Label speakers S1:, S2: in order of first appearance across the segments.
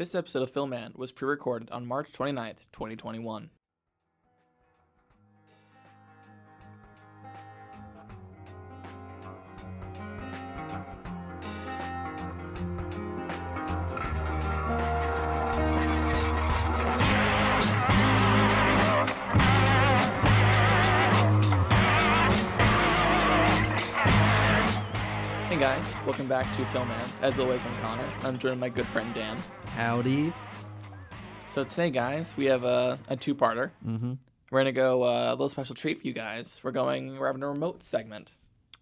S1: This episode of Filmman was pre-recorded on March 29th, 2021. Hey guys, welcome back to Filmman. As always, I'm Connor. I'm joined by my good friend Dan.
S2: Howdy.
S1: So today, guys, we have a two-parter.
S2: Mm-hmm.
S1: We're gonna go a little special treat for you guys. We're having a remote segment.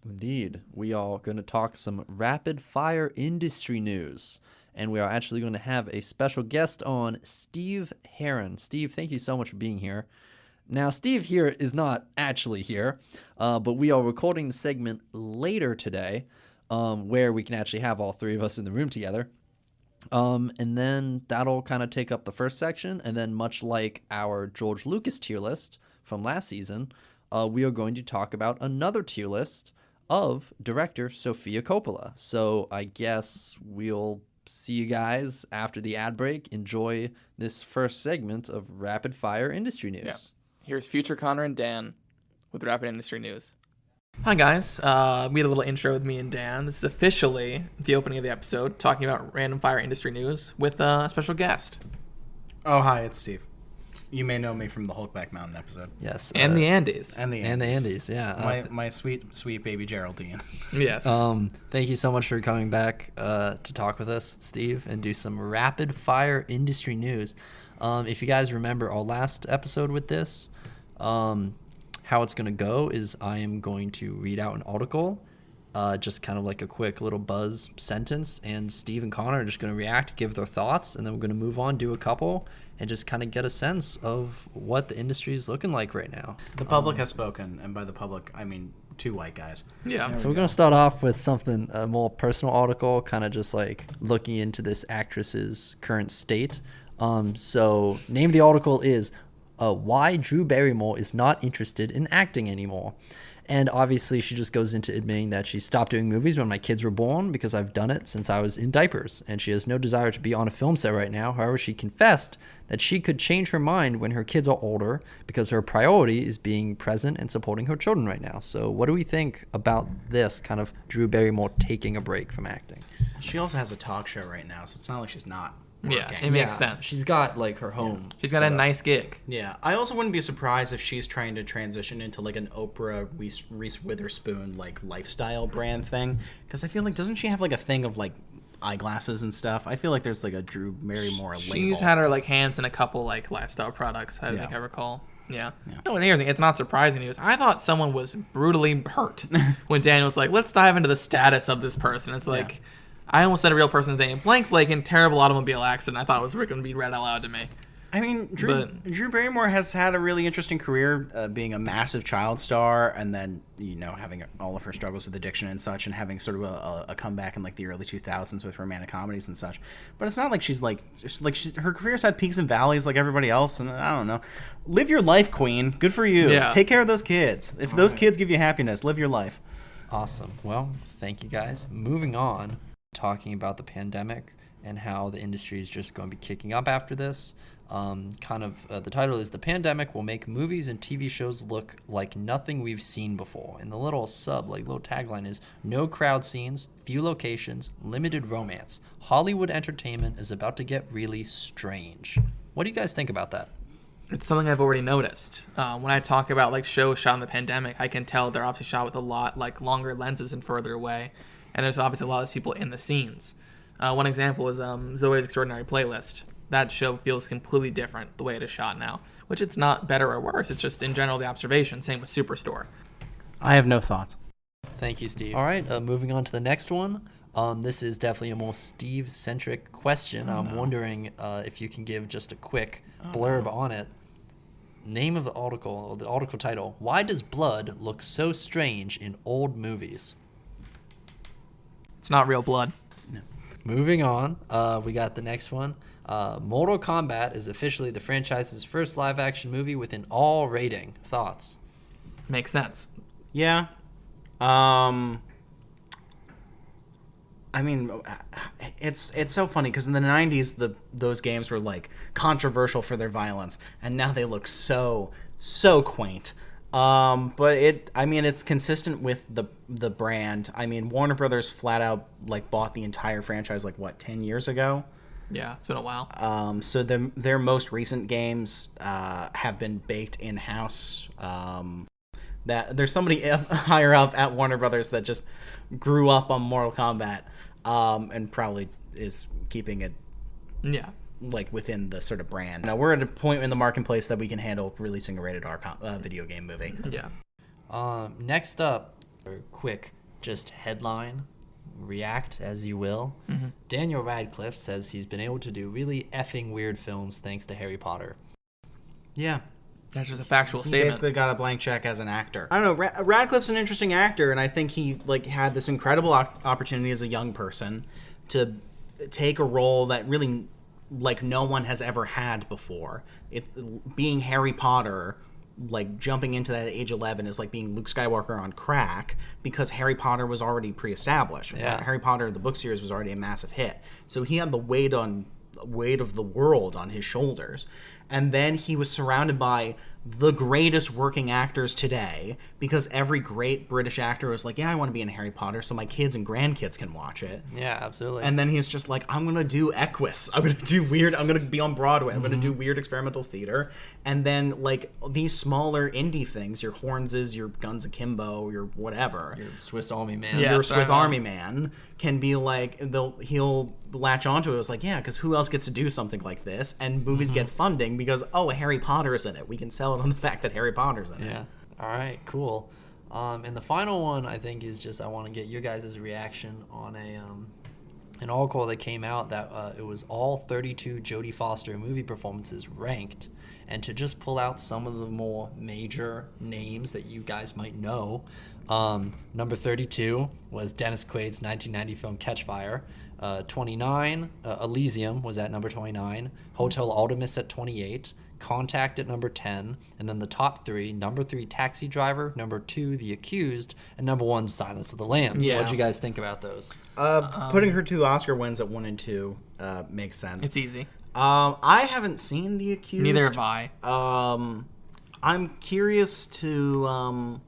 S2: Indeed. We are going to talk some rapid-fire industry news. And we are actually going to have a special guest on, Steve Heron. Steve, thank you so much for being here. Now, Steve here is not actually here, but we are recording the segment later today, where we can actually have all three of us in the room together. And then that'll kind of take up the first section. And then much like our George Lucas tier list from last season, we are going to talk about another tier list of director Sofia Coppola. So I guess we'll see you guys after the ad break. Enjoy this first segment of rapid fire industry news.
S1: Yeah. Here's future Connor and Dan with rapid industry news. Hi guys, we had a little intro with me and Dan. This is officially the opening of the episode, talking about random fire industry news with a special guest.
S3: Oh, hi, it's Steve. You may know me from the Hulkback Mountain episode.
S2: Yes.
S1: And the Andes.
S3: And the Andes.
S2: Yeah.
S3: My sweet, sweet baby Geraldine.
S1: Yes.
S2: Thank you so much for coming back to talk with us, Steve, and do some rapid fire industry news. If you guys remember our last episode with this, how it's going to go is I am going to read out an article, just kind of like a quick little buzz sentence, and Steve and Connor are just going to react, give their thoughts, and then we're going to move on, do a couple, and just kind of get a sense of what the industry is looking like right now.
S3: The public has spoken, and by the public, I mean two white guys.
S1: Yeah.
S2: So we're going to start off with something, a more personal article, kind of just like looking into this actress's current state. So name of the article is Why Drew Barrymore is Not Interested in Acting Anymore. And obviously she just goes into admitting that she stopped doing movies when my kids were born because I've done it since I was in diapers. And she has no desire to be on a film set right now. However, she confessed that she could change her mind when her kids are older because her priority is being present and supporting her children right now. So what do we think about this kind of Drew Barrymore taking a break from acting?
S3: She also has a talk show right now, so it's not like she's not working.
S1: Yeah, it makes sense.
S2: She's got like her home.
S1: She's got a nice gig.
S3: Yeah, I also wouldn't be surprised if she's trying to transition into like an Oprah Reese Witherspoon like lifestyle brand thing, because I feel like doesn't she have like a thing of like eyeglasses and stuff? I feel like there's like a Drew Barrymore label.
S1: She's had her like hands in a couple like lifestyle products, I think I recall. Yeah. No, and here's the thing, it's not surprising news. I thought someone was brutally hurt when Daniel was like, let's dive into the status of this person. It's like, I almost said a real person's name. Blank Blake in terrible automobile accident. I thought it was going to be read out loud to me.
S3: I mean, Drew Barrymore has had a really interesting career, being a massive child star, and then having all of her struggles with addiction and such, and having sort of a comeback in like the early 2000s with romantic comedies and such. But it's not like she's her career's had peaks and valleys like everybody else, and I don't know. Live your life, Queen. Good for you.
S1: Yeah.
S3: Take care of those kids. If those kids give you happiness, live your life.
S2: Awesome. Well, thank you guys. Moving on, talking about the pandemic and how the industry is just going to be kicking up after this. The title is The Pandemic Will Make Movies and TV Shows Look Like Nothing We've Seen Before. And the little tagline is no crowd scenes, few locations, limited romance. Hollywood entertainment is about to get really strange. What do you guys think about that?
S1: It's something I've already noticed. When I talk about like shows shot in the pandemic, I can tell they're obviously shot with a lot like longer lenses and further away. And there's obviously a lot of people in the scenes. One example is Zoe's Extraordinary Playlist. That show feels completely different the way it is shot now, which it's not better or worse. It's just in general the observation. Same with Superstore.
S3: I have no thoughts.
S2: Thank you, Steve. All right, moving on to the next one. This is definitely a more Steve-centric question. I'm wondering if you can give just a quick blurb on it. Name of the article, or the article title, Why Does Blood Look So Strange in Old Movies?
S1: It's not real blood.
S3: No.
S2: Moving on, we got the next one. Mortal Kombat is officially the franchise's first live-action movie with an R rating. Thoughts?
S1: Makes sense.
S3: Yeah. I mean, it's so funny because in the 90s, those games were like controversial for their violence, and now they look so quaint. But it's consistent with the brand. I mean, Warner Brothers flat out like bought the entire franchise like what 10 years ago.
S1: Yeah, it's been a while.
S3: So their most recent games have been baked in house. That there's somebody higher up at Warner Brothers that just grew up on Mortal Kombat, and probably is keeping it, like within the sort of brand. Now we're at a point in the marketplace that we can handle releasing a rated R video game movie.
S1: Yeah.
S2: Next up, a quick just headline, react as you will. Daniel Radcliffe says he's been able to do really effing weird films thanks to Harry Potter.
S3: Yeah.
S1: That's just a factual
S3: He
S1: statement.
S3: basically got a blank check as an actor. I don't know. Radcliffe's an interesting actor, and I think he like had this incredible opportunity as a young person to take a role that really like no one has ever had before. Being Harry Potter, like jumping into that at age 11 is like being Luke Skywalker on crack because Harry Potter was already pre-established.
S2: Yeah.
S3: Harry Potter, the book series, was already a massive hit. So he had the weight of the world on his shoulders. And then he was surrounded by the greatest working actors today because every great British actor was like, yeah, I want to be in Harry Potter so my kids and grandkids can watch it.
S2: Yeah, absolutely.
S3: And then he's just like, I'm going to do Equus. I'm going to do weird. I'm going to be on Broadway. I'm going to do weird experimental theater. And then like these smaller indie things, your Hornses, your Guns Akimbo, your whatever.
S2: Your Swiss Army Man.
S1: Yeah.
S3: Your
S1: Sorry,
S3: Swiss
S1: man.
S3: Army Man can be like, he'll latch onto it. It's like, yeah, because who else gets to do something like this? And movies get funding because, oh, Harry Potter's in it. We can sell it on the fact that Harry Potter's in it.
S2: Yeah. All right, cool. And the final one I think is just I want to get your guys' reaction on an article that came out that it was all 32 Jodie Foster movie performances ranked, and to just pull out some of the more major names that you guys might know. Number 32 was Dennis Quaid's 1990 film Catch Fire. 29, Elysium was at number 29. Hotel Artemis at 28. Contact at number 10, and then the top three: number 3, Taxi Driver; number 2, The Accused; and number 1, Silence of the Lambs.
S1: Yes.
S2: What do you guys think about those?
S3: Putting her 2 Oscar wins at 1 and 2 makes sense.
S1: It's easy.
S3: I haven't seen The Accused.
S1: Neither have I.
S3: I'm curious to.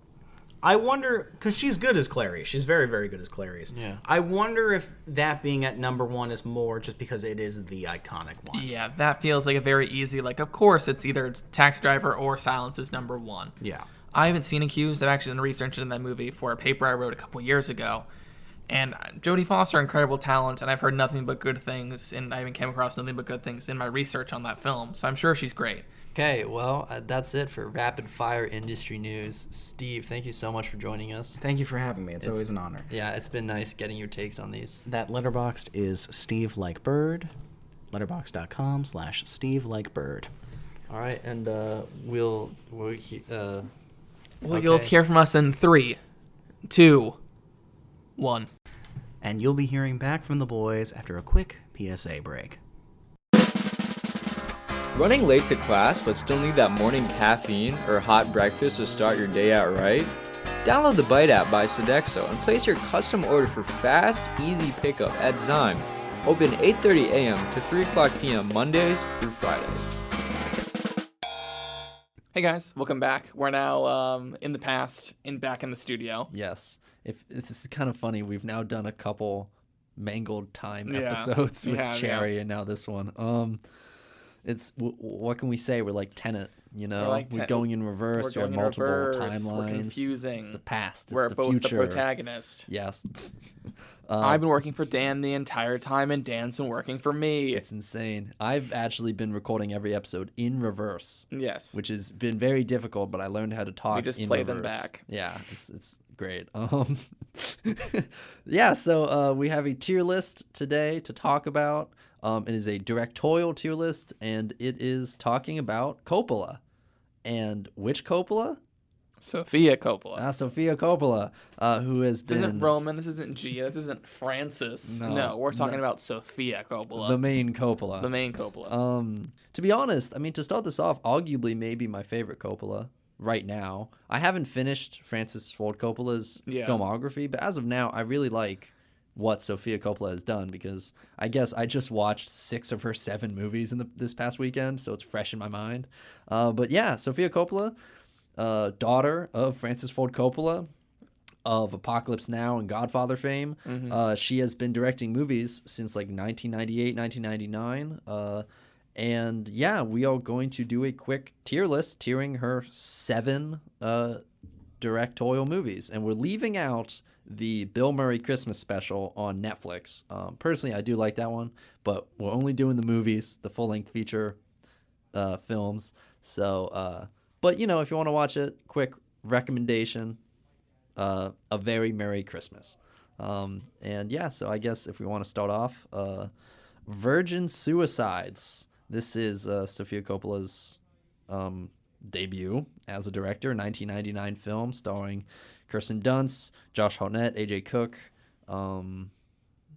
S3: I wonder, because she's good as Clarice. She's very, very good as Clarice.
S2: Yeah.
S3: I wonder if that being at number 1 is more just because it is the iconic one.
S1: Yeah, that feels like a very easy, like, of course, it's either Taxi Driver or Silence is number 1.
S3: Yeah.
S1: I haven't seen Accused. I've actually done research into that movie for a paper I wrote a couple years ago. And Jodie Foster, incredible talent, and I've heard nothing but good things, and I even came across nothing but good things in my research on that film. So I'm sure she's great.
S2: Okay, well, that's it for Rapid Fire Industry News. Steve, thank you so much for joining us.
S3: Thank you for having me. It's always an honor.
S2: Yeah, it's been nice getting your takes on these.
S3: That letterboxed is Steve Like Bird. Letterboxd.com/Steve Like Bird.
S2: All right, and we'll
S1: You'll hear from us in 3, 2, 1.
S3: And you'll be hearing back from the boys after a quick PSA break.
S4: Running late to class but still need that morning caffeine or hot breakfast to start your day out right? Download the Bite app by Sodexo and place your custom order for fast, easy pickup at Zyme. Open 8:30 a.m. to 3 o'clock p.m. Mondays through Fridays.
S1: Hey guys, welcome back. We're now in the past and back in the studio.
S2: Yes. If this is kind of funny, we've now done a couple Mangled Time
S1: Yeah,
S2: episodes
S1: we
S2: with
S1: have,
S2: Cherry, and now this one. It's what can we say? We're like Tenet, you know.
S1: We're like
S2: We're going in reverse. We have multiple timelines.
S1: We're confusing.
S2: It's the past. It's
S1: We're
S2: the
S1: both
S2: future.
S1: the protagonist.
S2: Yes.
S1: I've been working for Dan the entire time, and Dan's been working for me.
S2: It's insane. I've actually been recording every episode in reverse.
S1: Yes.
S2: Which has been very difficult, but I learned how to talk.
S1: We just
S2: in
S1: play
S2: reverse.
S1: them back.
S2: Yeah, it's great. Yeah. So we have a tier list today to talk about. It is a directorial tier list, and it is talking about Coppola. And which Coppola?
S1: Sofia Coppola.
S2: Sofia Coppola, who has
S1: This
S2: been...
S1: isn't Roman. This isn't Gia. This isn't Francis. No, we're talking about Sofia Coppola.
S2: The main Coppola.
S1: The main Coppola.
S2: To be honest, I mean, to start this off, arguably maybe my favorite Coppola right now. I haven't finished Francis Ford Coppola's filmography, but as of now, I really like what Sofia Coppola has done, because I guess I just watched 6 of her 7 movies in this past weekend, so it's fresh in my mind. But yeah, Sofia Coppola, daughter of Francis Ford Coppola of Apocalypse Now and Godfather fame. She has been directing movies since like 1998, 1999. And yeah, we are going to do a quick tier list, tiering her 7 directorial movies. And we're leaving out the Bill Murray Christmas special on Netflix. Personally, I do like that one, but we're only doing the movies, the full-length feature films. So, but you know, if you want to watch it, quick recommendation, A Very Merry Christmas. And yeah, so I guess if we want to start off, Virgin Suicides. This is Sofia Coppola's debut as a director, 1999 film starring Kirsten Dunst, Josh Hartnett, AJ Cook.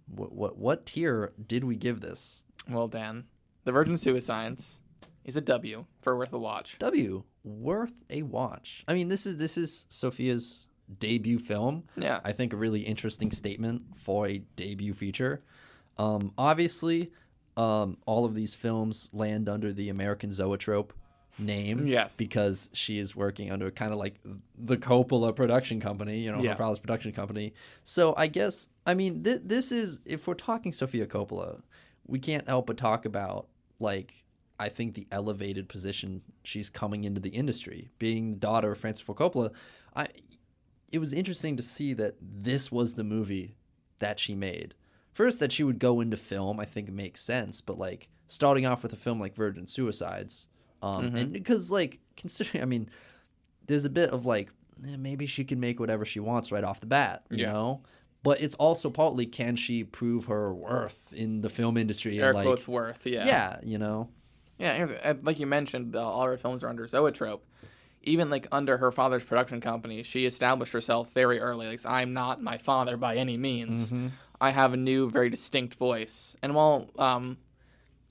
S2: What tier did we give this?
S1: Well, Dan, The Virgin Suicides is a W for worth a watch.
S2: W, worth a watch. I mean, this is Sofia's debut film.
S1: Yeah.
S2: I think a really interesting statement for a debut feature. Obviously, all of these films land under the American Zoetrope name.
S1: Yes.
S2: Because she is working under kind of like the Coppola production company, you know,
S1: Yeah.
S2: her father's production company. So I guess, I mean, this is, if we're talking Sofia Coppola, we can't help but talk about, like, I think the elevated position she's coming into the industry. Being the daughter of Francis Ford Coppola, it was interesting to see that this was the movie that she made. First, that she would go into film, I think makes sense, but like starting off with a film like Virgin Suicides, and because like considering, I mean, there's a bit of like maybe she can make whatever she wants right off the bat, you know. But it's also partly, can she prove her worth in the film industry?
S1: Air
S2: and, like,
S1: quotes worth, yeah.
S2: Yeah, you know.
S1: Yeah, like you mentioned, all her films are under Zoetrope. Even like under her father's production company, she established herself very early. Like, I'm not my father by any means. I have a new, very distinct voice. And while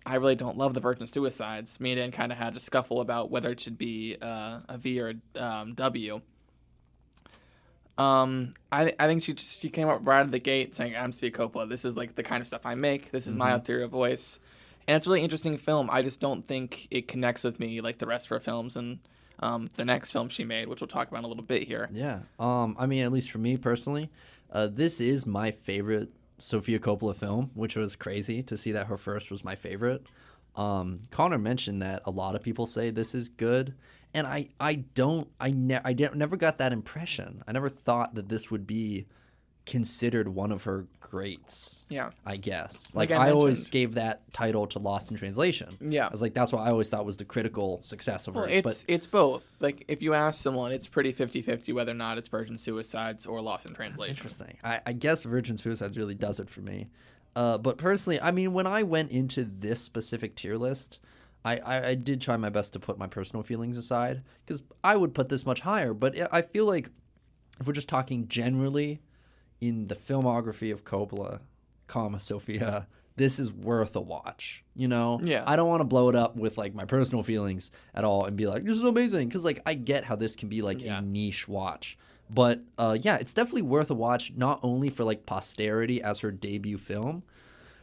S1: I really don't love The Virgin Suicides, me and Dan kind of had a scuffle about whether it should be a V or a W. I think she came up right out of the gate saying, I'm Sofia Coppola. This is like the kind of stuff I make. This is my ulterior voice. And it's a really interesting film. I just don't think it connects with me like the rest of her films and the next film she made, which we'll talk about in a little bit here.
S2: Yeah. I mean, at least for me personally, this is my favorite Sofia Coppola film, which was crazy to see that her first was my favorite. Connor mentioned that a lot of people say this is good, and I never got that impression. I never thought that this would be considered one of her greats.
S1: Yeah.
S2: I guess.
S1: Like
S2: Like
S1: I
S2: I always
S1: mentioned.
S2: gave that title to Lost in Translation.
S1: Yeah.
S2: I was like, that's what I always thought was the critical success of
S1: Well,
S2: hers.
S1: it's both. Like, if you ask someone, it's pretty 50-50 whether or not it's Virgin Suicides or Lost in Translation.
S2: Interesting. I guess Virgin Suicides really does it for me. But personally, I mean, when I went into this specific tier list, I did try my best to put my personal feelings aside, because I would put this much higher. But I feel like if we're just talking generally in the filmography of Coppola, Sofia, this is worth a watch, you know?
S1: Yeah.
S2: I don't want to blow it up with like my personal feelings at all and be like, this is amazing, because like I get how this can be like a niche watch. But yeah, it's definitely worth a watch, not only for like posterity as her debut film,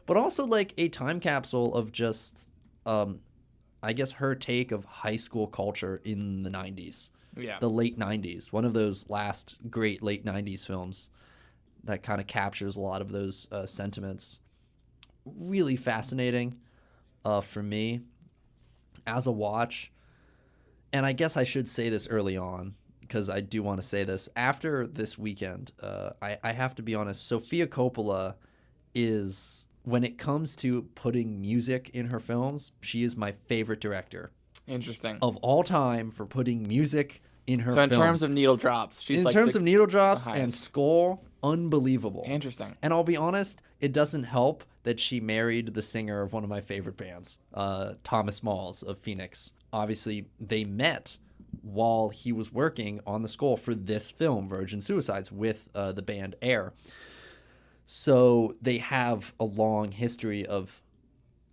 S2: but also like a time capsule of just I guess her take of high school culture in the 90s.
S1: Yeah.
S2: The late 90s. One of those last great late 90s films that kind of captures a lot of those sentiments. Really fascinating for me as a watch. And I guess I should say this early on, because I do want to say this. After this weekend, I have to be honest, Sofia Coppola is, when it comes to putting music in her films, she is my favorite director
S1: Interesting.
S2: of all time for putting music in her
S1: So in
S2: films.
S1: terms of needle drops, she's
S2: in
S1: like
S2: terms of needle drops
S1: the
S2: and
S1: highest.
S2: score, unbelievable.
S1: Interesting.
S2: And I'll be honest, it doesn't help that she married the singer of one of my favorite bands, Thomas Malls of Phoenix. Obviously, they met while he was working on the score for this film, Virgin Suicides, with the band Air. So they have a long history of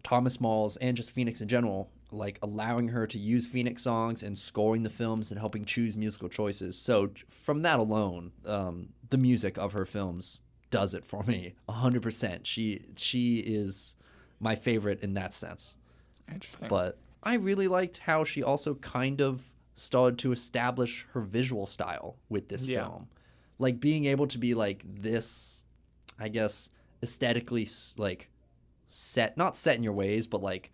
S2: Thomas Malls and just Phoenix in general, like allowing her to use Phoenix songs and scoring the films and helping choose musical choices. So from that alone, the music of her films does it for me 100%. She is my favorite in that sense.
S1: Interesting.
S2: But I really liked how she also kind of started to establish her visual style with this film. Like being able to be like this, I guess, aesthetically like not set in your ways, but like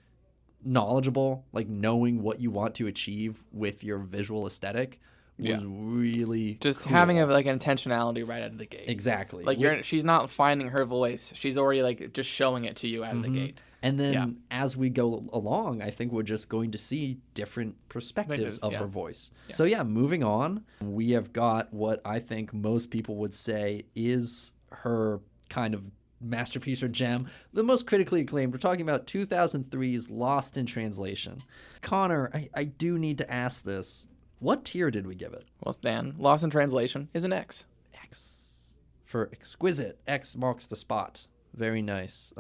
S2: knowledgeable, like knowing what you want to achieve with your visual aesthetic was really
S1: just
S2: cool.
S1: having an intentionality right out of the gate.
S2: Exactly.
S1: Like she's not finding her voice. She's already like just showing it to you out of the gate.
S2: And then as we go along, I think we're just going to see different perspectives of her voice. Yeah. So moving on, we have got what I think most people would say is her kind of masterpiece or gem, the most critically acclaimed. We're talking about 2003's Lost in Translation. Connor, I do need to ask this. What tier did we give it?
S1: Well, Stan, Lost in Translation is an X.
S2: X. For exquisite. X marks the spot. Very nice.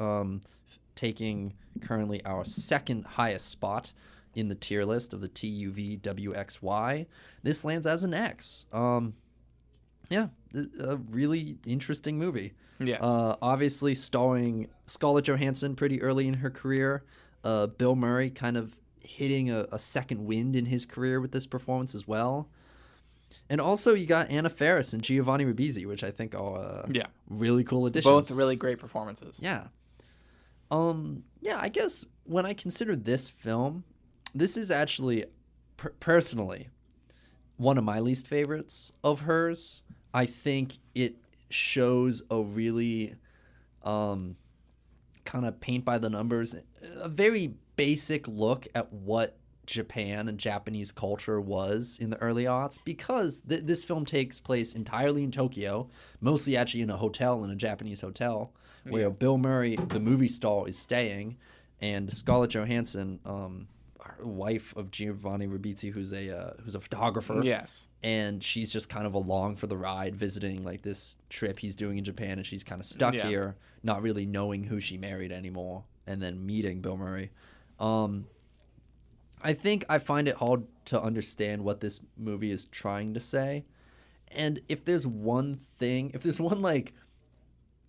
S2: Taking currently our second highest spot in the tier list of the TUVWXY. This lands as an X. A really interesting movie.
S1: Yes.
S2: Obviously starring Scarlett Johansson pretty early in her career. Bill Murray kind of hitting a second wind in his career with this performance as well. And also you got Anna Faris and Giovanni Ribisi, which I think are really cool additions.
S1: Both really great performances.
S2: Yeah. I guess when I consider this film, this is actually personally one of my least favorites of hers. I think it shows a really kind of paint by the numbers, a very basic look at what Japan and Japanese culture was in the early aughts, because this film takes place entirely in Tokyo, mostly actually in a hotel, in a Japanese hotel, where Bill Murray, the movie star, is staying, and Scarlett Johansson, wife of Giovanni Ribisi, who's a photographer.
S1: Yes.
S2: And she's just kind of along for the ride, visiting like this trip he's doing in Japan, and she's kind of stuck here, not really knowing who she married anymore, and then meeting Bill Murray. I think I find it hard to understand what this movie is trying to say. And if there's one like,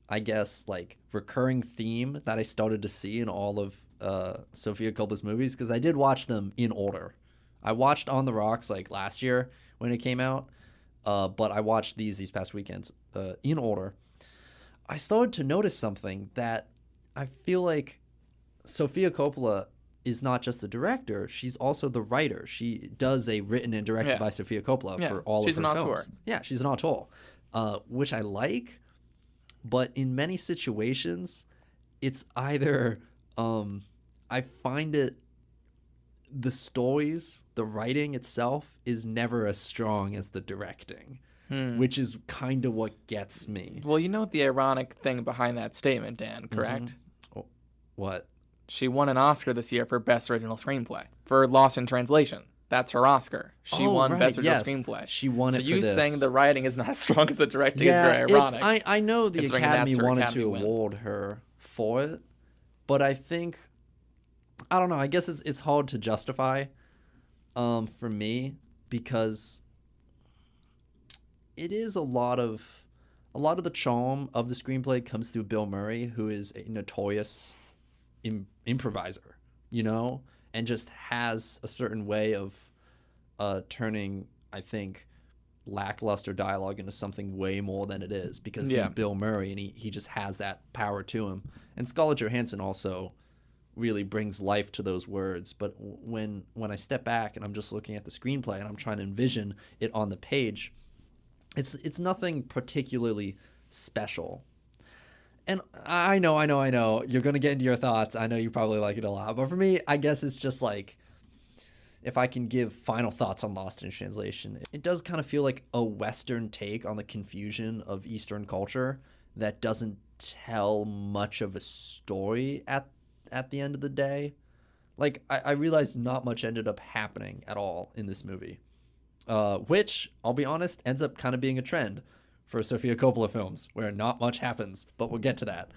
S2: I guess, like recurring theme that I started to see in all of Sofia Coppola's movies, because I did watch them in order. I watched On the Rocks like last year when it came out, but I watched these past weekends in order. I started to notice something, that I feel like Sofia Coppola is not just the director, she's also the writer. She does a written and directed by Sofia Coppola for all of her films.
S1: Auteur.
S2: Yeah, she's an auteur, which I like, but in many situations, it's either I find it, the stories, the writing itself is never as strong as the directing, which is kind of what gets me.
S1: Well, you know what the ironic thing behind that statement, Dan, correct?
S2: Mm-hmm. Oh, what?
S1: She won an Oscar this year for Best Original Screenplay for Lost in Translation. That's her Oscar. She won Best Original Screenplay.
S2: She won it for this.
S1: So you saying the writing is not as strong as the directing is very ironic.
S2: I know the Academy wanted to award her for it, but I think, I don't know, I guess it's hard to justify for me, because it is a lot of the charm of the screenplay comes through Bill Murray, who is a notorious improviser, and just has a certain way of turning, I think, lackluster dialogue into something way more than it is, because he's Bill Murray and he just has that power to him. And Scarlett Johansson also really brings life to those words. But when I step back and I'm just looking at the screenplay and I'm trying to envision it on the page, it's nothing particularly special. And I know, you're going to get into your thoughts. I know you probably like it a lot. But for me, I guess it's just like, if I can give final thoughts on Lost in Translation, it does kind of feel like a Western take on the confusion of Eastern culture that doesn't tell much of a story at the end of the day. Like, I realized not much ended up happening at all in this movie, which, I'll be honest, ends up kind of being a trend for Sofia Coppola films, where not much happens, but we'll get to that.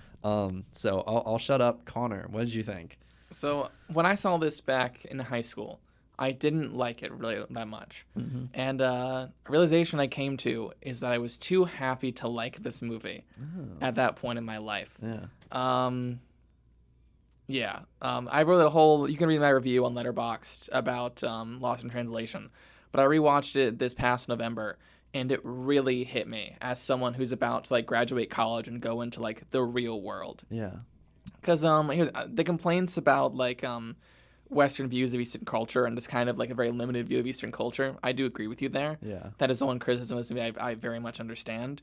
S2: So I'll shut up. Connor, what did you think?
S1: So when I saw this back in high school, I didn't like it really that much. And a realization I came to is that I was too happy to like this movie at that point in my life. I wrote a whole, you can read my review on Letterboxd about Lost in Translation, but I rewatched it this past November, and it really hit me as someone who's about to like graduate college and go into like the real world. Because here's the complaints about like Western views of Eastern culture and just kind of like a very limited view of Eastern culture. I do agree with you there. That is the one criticism of this movie I very much understand.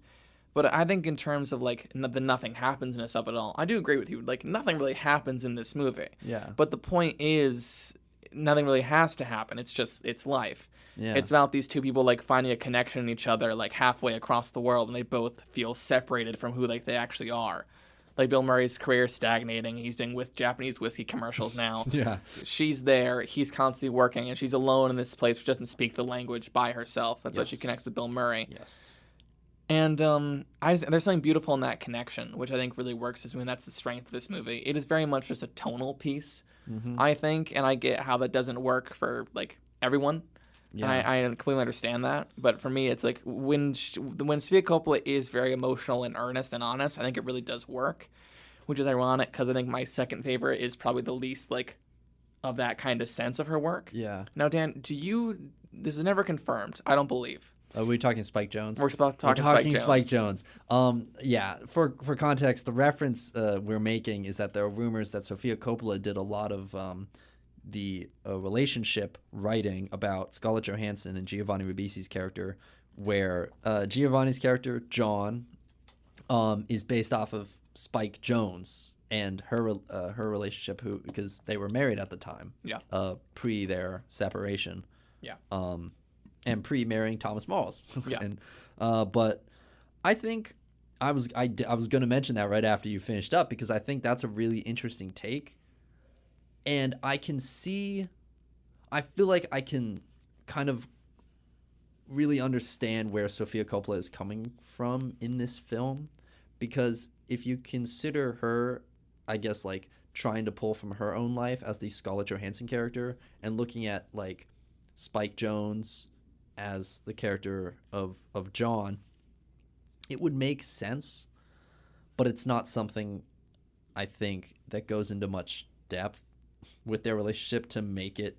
S1: But I think in terms of like the nothing happens-ness of it all, I do agree with you. Like nothing really happens in this movie. But the point is, nothing really has to happen. It's life. It's about these two people like finding a connection in each other like halfway across the world, and they both feel separated from who like they actually are. Like Bill Murray's career is stagnating. He's doing Japanese whiskey commercials now. She's there. He's constantly working, and she's alone in this place. She doesn't speak the language by herself. That's why she connects with Bill Murray. And there's something beautiful in that connection, which I think really works. That's the strength of this movie. It is very much just a tonal piece, I think, and I get how that doesn't work for like everyone. And I completely understand that. But for me, it's like when Sofia Coppola is very emotional and earnest and honest, I think it really does work, which is ironic because I think my second favorite is probably the least like of that kind of sense of her work. Now, Dan, this is never confirmed, I don't believe.
S2: Are we talking Spike Jonze?
S1: We're talking
S2: Spike Jonze. For context, the reference we're making is that there are rumors that Sofia Coppola did a lot of the relationship writing about Scarlett Johansson and Giovanni Ribisi's character, where Giovanni's character, John, is based off of Spike Jonze and her relationship, because they were married at the time, pre their separation, and pre marrying Thomas Morris, but I think I was going to mention that right after you finished up, because I think that's a really interesting take. And I feel like I can kind of really understand where Sofia Coppola is coming from in this film, because if you consider her, I guess, like trying to pull from her own life as the Scarlett Johansson character and looking at like Spike Jonze as the character of John, it would make sense, but it's not something I think that goes into much depth with their relationship to make it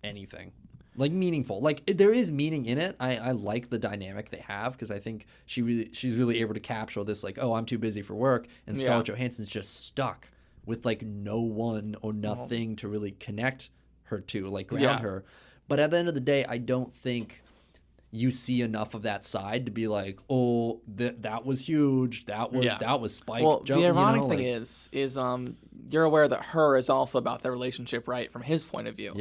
S2: anything like meaningful. Like there is meaning in it. I like the dynamic they have, because I think she's really able to capture this like, oh, I'm too busy for work, and Scarlett Johansson's just stuck with like no one or nothing to really connect her to, like ground her. But at the end of the day, I don't think you see enough of that side to be like, oh, that was huge. That was Spike.
S1: Well, the ironic thing is you're aware that Her is also about their relationship, right, from his point of view.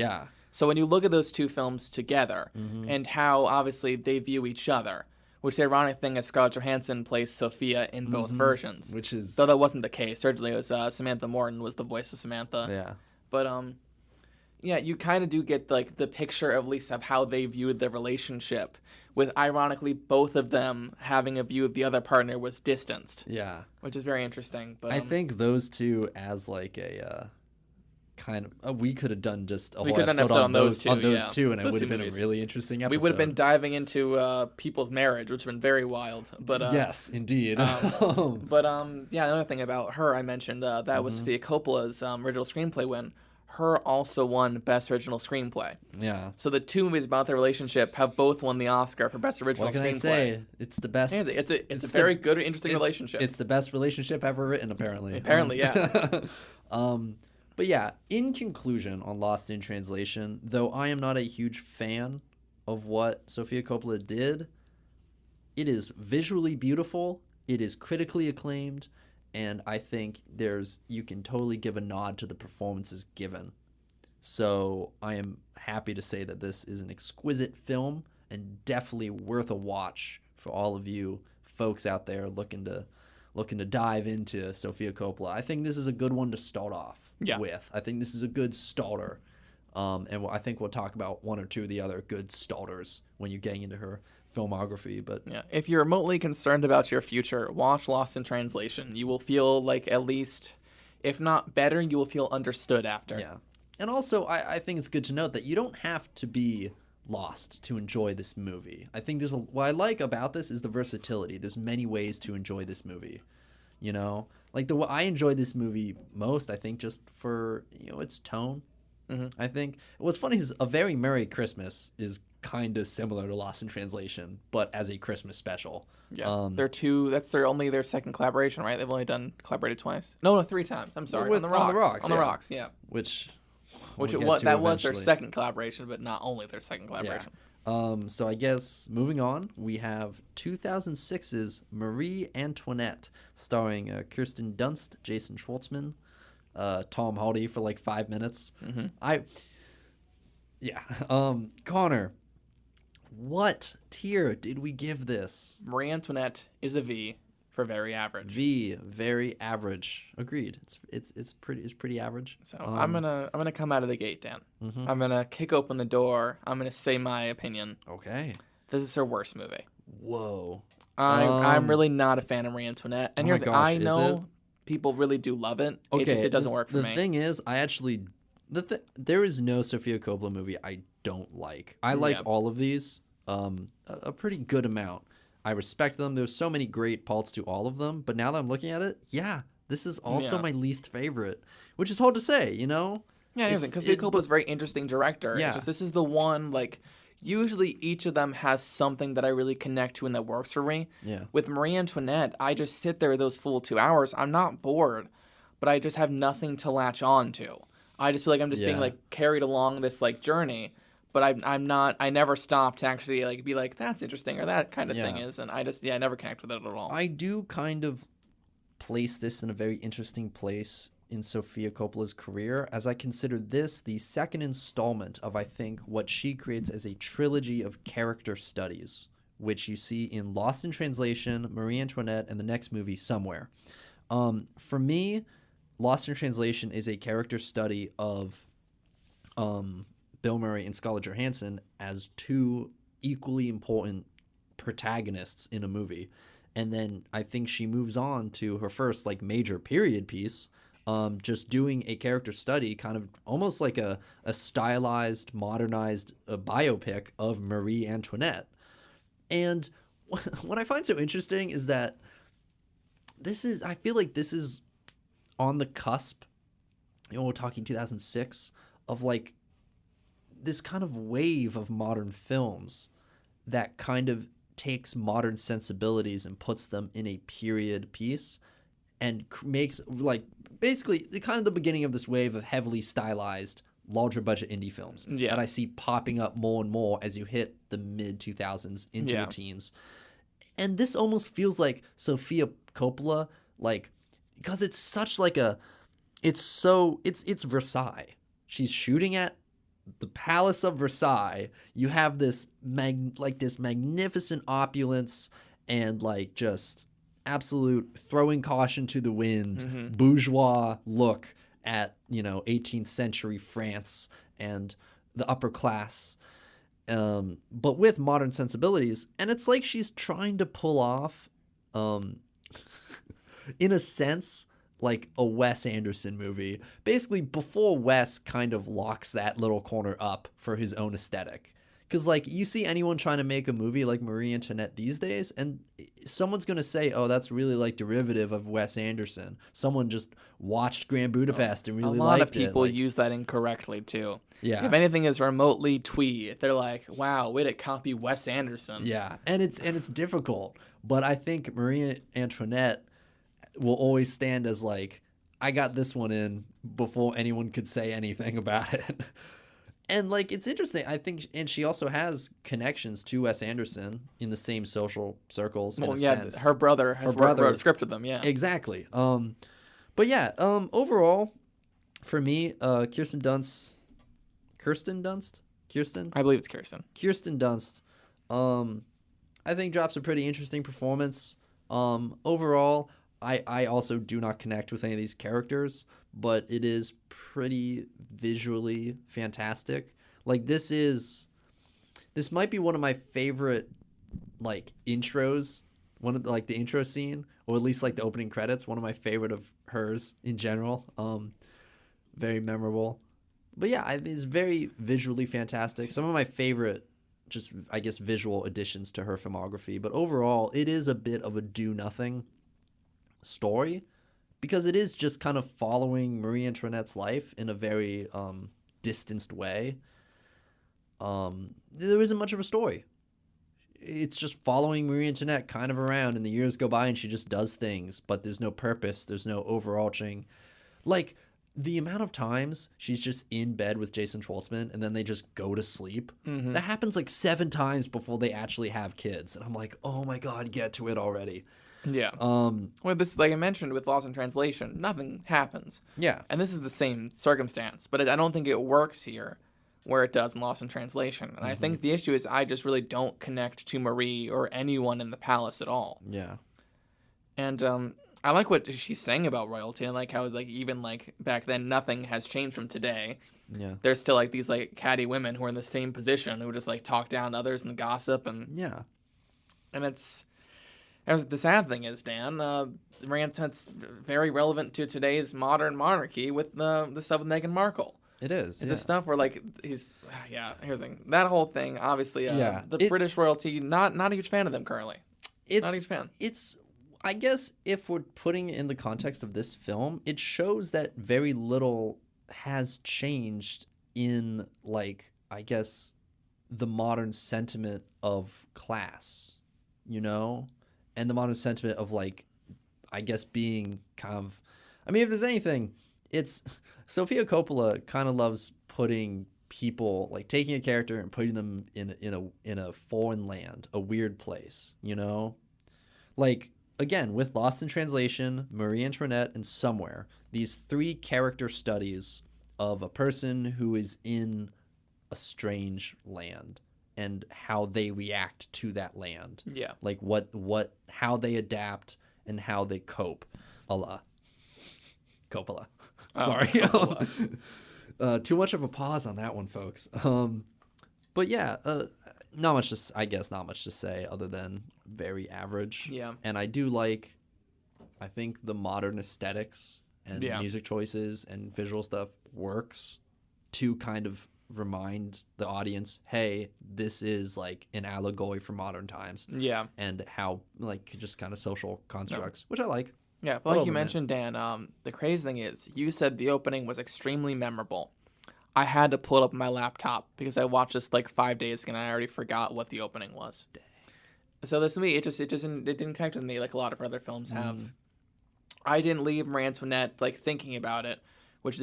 S1: So when you look at those two films together and how obviously they view each other, which the ironic thing is Scarlett Johansson plays Sophia in both versions,
S2: which is,
S1: though that wasn't the case. Certainly, it was Samantha Morton was the voice of Samantha. But you kind of do get like the picture at least of how they viewed their relationship, with ironically both of them having a view of the other partner was distanced. Which is very interesting. But
S2: I think those two as like a kind of we could have done just a whole episode on those two, and it would have been a really interesting episode.
S1: We would have been diving into people's marriage, which would have been very wild. But
S2: yes, indeed.
S1: Another thing about Her I mentioned that was Sofia Coppola's original screenplay win. Her also won Best Original Screenplay. So the two movies about their relationship have both won the Oscar for Best Original Screenplay. What can I say?
S2: It's the best.
S1: It's a very good, interesting relationship.
S2: It's the best relationship ever written, apparently. But yeah, in conclusion on Lost in Translation, though I am not a huge fan of what Sofia Coppola did, it is visually beautiful, it is critically acclaimed, and I think you can totally give a nod to the performances given. So I am happy to say that this is an exquisite film and definitely worth a watch for all of you folks out there looking to dive into Sofia Coppola. I think this is a good one to start off with. I think this is a good starter. And I think we'll talk about one or two of the other good starters when you're getting into her filmography. But
S1: if you're remotely concerned about your future, watch Lost in Translation. You will feel like, at least if not better, you will feel understood after.
S2: And also, I think it's good to note that you don't have to be lost to enjoy this movie. I think what I like about this is the versatility. There's many ways to enjoy this movie. You know, like I enjoy this movie most, I think, just for, its tone. I think what's funny is A Very Merry Christmas is kind of similar to Lost in Translation, but as a Christmas special.
S1: Yeah, that's their second collaboration, right? They've only collaborated twice. No, 3 times. I'm sorry. On the Rocks. Yeah.
S2: Which
S1: that was their second collaboration, but not only their second collaboration.
S2: Yeah. So I guess moving on, we have 2006's Marie Antoinette, starring Kirsten Dunst, Jason Schwartzman, Tom Hardy for like 5 minutes. Connor, what tier did we give this?
S1: Marie Antoinette is a V for very average.
S2: V, very average. Agreed. It's pretty average.
S1: So I'm gonna come out of the gate, Dan. I'm gonna kick open the door. I'm gonna say my opinion.
S2: Okay.
S1: This is her worst movie.
S2: Whoa.
S1: I'm really not a fan of Marie Antoinette. And I know people really do love it.
S2: Okay.
S1: It doesn't work for me.
S2: The thing is, there is no Sofia Coppola movie I don't like. I like all of these a pretty good amount. I respect them. There's so many great parts to all of them. But now that I'm looking at it, this is also my least favorite, which is hard to say,
S1: Yeah, it isn't, because Sofia Coppola is a very interesting director.
S2: Yeah.
S1: This is the one, usually each of them has something that I really connect to and that works for me.
S2: Yeah.
S1: With Marie Antoinette, I just sit there those full 2 hours. I'm not bored, but I just have nothing to latch on to. I just feel like I'm just being carried along this journey, but I'm not. I never stop to actually be like, that's interesting, or that kind of thing is, and I never connect with it at all.
S2: I do kind of place this in a very interesting place in Sofia Coppola's career, as I consider this the second installment of, I think, what she creates as a trilogy of character studies, which you see in Lost in Translation, Marie Antoinette, and the next movie, Somewhere. For me, Lost in Translation is a character study of Bill Murray and Scarlett Johansson as 2 equally important protagonists in a movie. And then I think she moves on to her first major period piece, just doing a character study, kind of almost like a stylized, modernized biopic of Marie Antoinette. And what I find so interesting is that I feel like this is on the cusp, we're talking 2006, of this kind of wave of modern films that kind of takes modern sensibilities and puts them in a period piece and makes basically the beginning of this wave of heavily stylized, larger budget indie films that I see popping up more and more as you hit the mid 2000s into the teens. And this almost feels like Sofia Coppola, because it's such it's Versailles. She's shooting at the Palace of Versailles. You have this this magnificent opulence and just absolute throwing caution to the wind, bourgeois look at 18th century France and the upper class, but with modern sensibilities. And it's like she's trying to pull off, in a sense, a Wes Anderson movie, basically before Wes kind of locks that little corner up for his own aesthetic. Because you see anyone trying to make a movie like Marie Antoinette these days, and someone's going to say, oh, that's really derivative of Wes Anderson. Someone just watched Grand Budapest and really liked it. A lot of
S1: people use that incorrectly too.
S2: Yeah.
S1: If anything is remotely twee, they're like, wow, way to copy Wes Anderson.
S2: Yeah, and it's difficult. But I think Marie Antoinette will always stand as I got this one in before anyone could say anything about it. And it's interesting, I think, and she also has connections to Wes Anderson in the same social circles.
S1: Well, sense. Her brother wrote a script with them. Yeah,
S2: exactly. But yeah, overall, for me, Kirsten Dunst.
S1: I believe it's Kirsten.
S2: Kirsten Dunst. I think drops a pretty interesting performance. Overall, I also do not connect with any of these characters, but it is pretty visually fantastic. This might be one of my favorite intros, one of the intro scene, or at least the opening credits, one of my favorite of hers in general. Very memorable. But yeah, it's very visually fantastic. Some of my favorite, just I guess, visual additions to her filmography. But overall, it is a bit of a do-nothing story because it is just kind of following Marie Antoinette's life in a very distanced way. There isn't much of a story. It's just following Marie Antoinette kind of around, and the years go by and she just does things, but there's no purpose. There's no overarching, like, the amount of times she's just in bed with Jason Schwartzman and then they just go to sleep. Mm-hmm. That happens like 7 times before they actually have kids. And I'm like, oh my God, get to it already.
S1: Yeah. Well, this, like I mentioned with Lost in Translation, nothing happens.
S2: Yeah.
S1: And this is the same circumstance, but I don't think it works here where it does in Lost in Translation. And I think the issue is I just really don't connect to Marie or anyone in the palace at all.
S2: Yeah.
S1: And I like what she's saying about royalty, and like how like even like back then nothing has changed from today.
S2: Yeah.
S1: There's still like these like catty women who are in the same position who just like talk down to others and gossip and
S2: yeah.
S1: And the sad thing is, Dan, Marie Antoinette's very relevant to today's modern monarchy with the stuff with Meghan Markle.
S2: It is.
S1: It's the stuff where like here's the thing. That whole thing, obviously, British royalty, not a huge fan of them currently. Not a huge fan.
S2: It's I guess if we're putting it in the context of this film, it shows that very little has changed in, like, I guess, the modern sentiment of class, you know? And the modern sentiment of, like, I guess being kind of... I mean, if there's anything, it's... Sofia Coppola kind of loves putting people, like, taking a character and putting them in a foreign land, a weird place, you know? Like... Again, with Lost in Translation, Marie Antoinette, and Somewhere, these 3 character studies of a person who is in a strange land and how they react to that land.
S1: Yeah.
S2: Like how they adapt and how they cope. Coppola. Sorry. Coppola. Too much of a pause on that one, folks. But yeah, not much to say other than very average.
S1: Yeah.
S2: And I do I think the modern aesthetics and music choices and visual stuff works to kind of remind the audience, hey, this is like an allegory for modern times.
S1: Yeah.
S2: And how like just kind of social constructs, which I like.
S1: Yeah, but like you mentioned, Dan, the crazy thing is you said the opening was extremely memorable. I had to pull it up on my laptop because I watched this like 5 days ago and I already forgot what the opening was. Dang. So this movie, it didn't connect with me like a lot of other films have. I didn't leave Marie Antoinette like thinking about it, which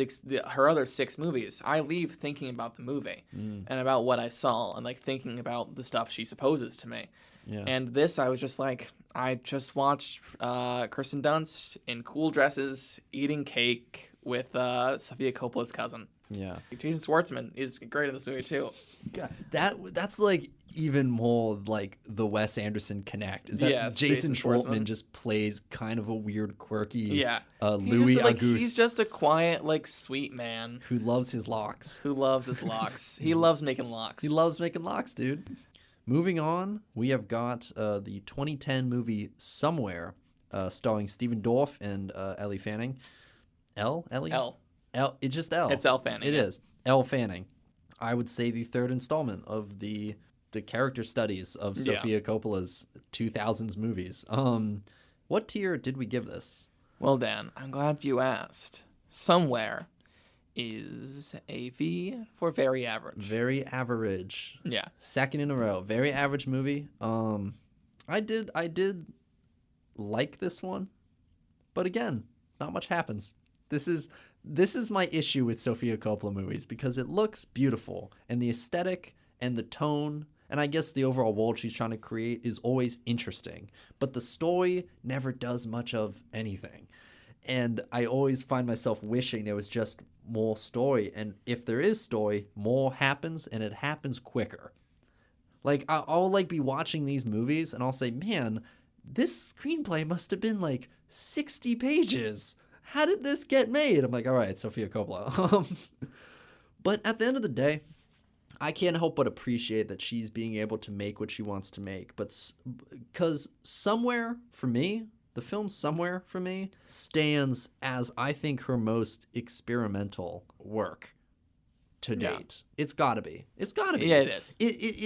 S1: her other 6 movies. I leave thinking about the movie and about what I saw and like thinking about the stuff she supposes to me. Yeah. And this, I was just like, I just watched Kirsten Dunst in cool dresses eating cake with Sofia Coppola's cousin.
S2: Yeah.
S1: Jason Schwartzman is great in this movie too.
S2: God, that's like even more like the Wes Anderson connect. Is that Jason Schwartzman just plays kind of a weird, quirky Louis Auguste.
S1: He's just a quiet, like, sweet man.
S2: Who loves his locks.
S1: He loves making locks.
S2: He loves making locks, dude. Moving on, we have got the 2010 movie Somewhere, starring Stephen Dorff and Ellie Fanning. Ellie? It's just Elle.
S1: It's Elle Fanning.
S2: It is. Elle Fanning. I would say the 3rd installment of the character studies of Sofia Coppola's 2000s movies. What tier did we give this?
S1: Well, Dan, I'm glad you asked. Somewhere is a V for very average.
S2: Very average.
S1: Yeah.
S2: 2nd in a row. Very average movie. I did like this one, but again, not much happens. This is my issue with Sofia Coppola movies because it looks beautiful and the aesthetic and the tone and I guess the overall world she's trying to create is always interesting, but the story never does much of anything. And I always find myself wishing there was just more story, and if there is story, more happens and it happens quicker. Like I'll like be watching these movies and I'll say, "Man, this screenplay must have been like 60 pages. How did this get made?" I'm like, all right, Sofia Coppola. But at the end of the day, I can't help but appreciate that she's being able to make what she wants to make. But because Somewhere, for me, the film Somewhere, for me, stands as, I think, her most experimental work. to
S1: Yeah.
S2: date. It's gotta be. It's gotta be.
S1: Yeah, it is.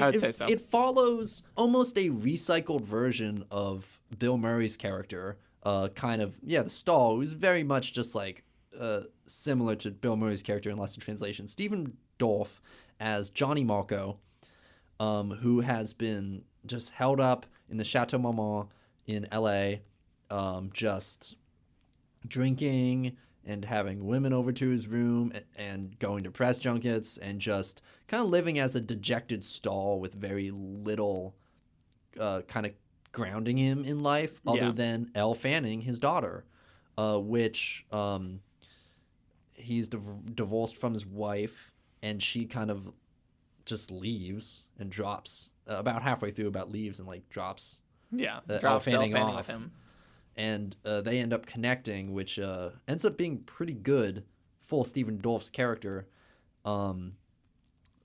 S1: I would say so.
S2: It follows almost a recycled version of Bill Murray's character. The Stall, who's very much just like similar to Bill Murray's character in Lost in Translation. Stephen Dorff as Johnny Marco, who has been just held up in the Chateau Marmont in L.A., just drinking and having women over to his room and going to press junkets and just kind of living as a dejected stall with very little kind of grounding him in life other than Elle Fanning, his daughter, which he's divorced from his wife, and she kind of just leaves and drops about halfway through leaves and like drops
S1: drops Elle Fanning
S2: off
S1: with him.
S2: And they end up connecting, which ends up being pretty good for Stephen Dorff's character.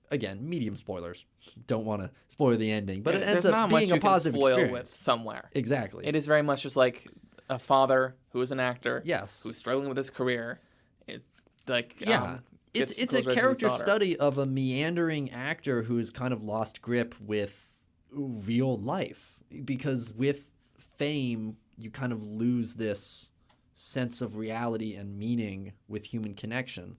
S2: Again, medium spoilers. Don't want to spoil the ending, but it ends up being a positive experience.
S1: With somewhere.
S2: Exactly.
S1: It is very much just like a father who is an actor,
S2: Yes.
S1: who's struggling with his career.
S2: It's a character study of a meandering actor who's kind of lost grip with real life, because with fame you kind of lose this sense of reality and meaning with human connection.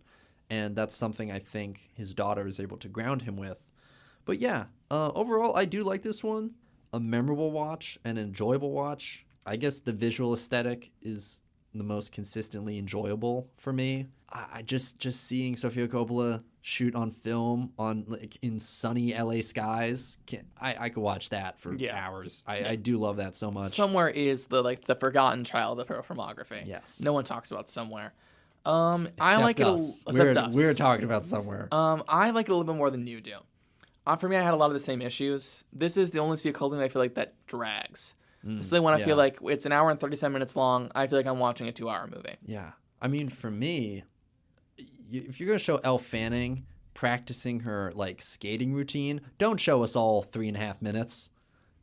S2: And that's something I think his daughter is able to ground him with. But yeah, overall, I do like this one. A memorable watch, an enjoyable watch. I guess the visual aesthetic is the most consistently enjoyable for me. I just seeing Sofia Coppola shoot on film in sunny LA skies. I could watch that for hours. I do love that so much.
S1: Somewhere is the forgotten child of her filmography.
S2: Yes.
S1: No one talks about Somewhere.
S2: Except
S1: I like
S2: us.
S1: it. Except us.
S2: We're talking about Somewhere.
S1: I like it a little bit more than you do. For me, I had a lot of the same issues. This is the only Sofia Coppola movie I feel like that drags. This is the one I feel like it's an hour and 37 minutes long. I feel like I'm watching a 2-hour movie.
S2: Yeah. I mean, for me, if you're going to show Elle Fanning practicing her like skating routine, don't show us all 3.5 minutes.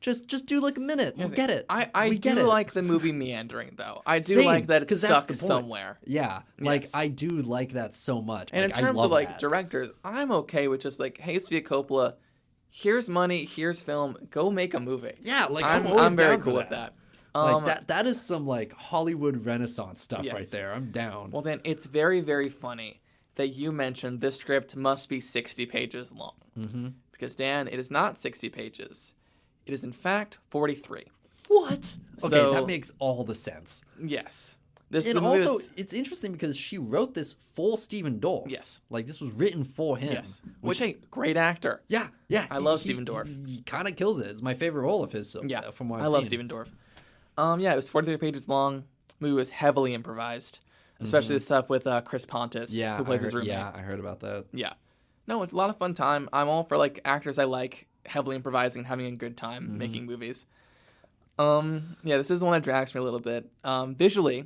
S2: Just do like a minute. We'll get it.
S1: I do like the movie Meandering, though. I do
S2: Same,
S1: like that it's
S2: 'cause that's
S1: stuck
S2: the point.
S1: somewhere.
S2: Yeah. Like, I do like that so much.
S1: And
S2: like,
S1: in terms
S2: I love
S1: of like
S2: that.
S1: directors, I'm okay with just like, hey, Sofia Coppola, here's money, here's film, go make a movie.
S2: Yeah, like
S1: I'm very cool with that.
S2: Like that is some like Hollywood Renaissance stuff right there. I'm down.
S1: Well, Dan, it's very, very funny that you mentioned this script must be 60 pages long. Mm-hmm. Because, Dan, it is not 60 pages. It is, in fact, 43.
S2: What? Okay,
S1: So-
S2: that makes all the sense.
S1: Yes.
S2: And also, it's interesting because she wrote this for Stephen Dorff.
S1: Yes.
S2: Like, this was written for him.
S1: Yes. Which, hey, great actor.
S2: Yeah.
S1: I love Stephen Dorff.
S2: He kind of kills it. It's my favorite role of his. From what I've seen.
S1: I love Stephen Dorff. It was 43 pages long. The movie was heavily improvised, especially the stuff with Chris Pontus, who plays his roommate.
S2: Yeah, I heard about that.
S1: Yeah. No, it's a lot of fun time. I'm all for like actors I like heavily improvising and having a good time making movies. This is the one that drags me a little bit. Visually,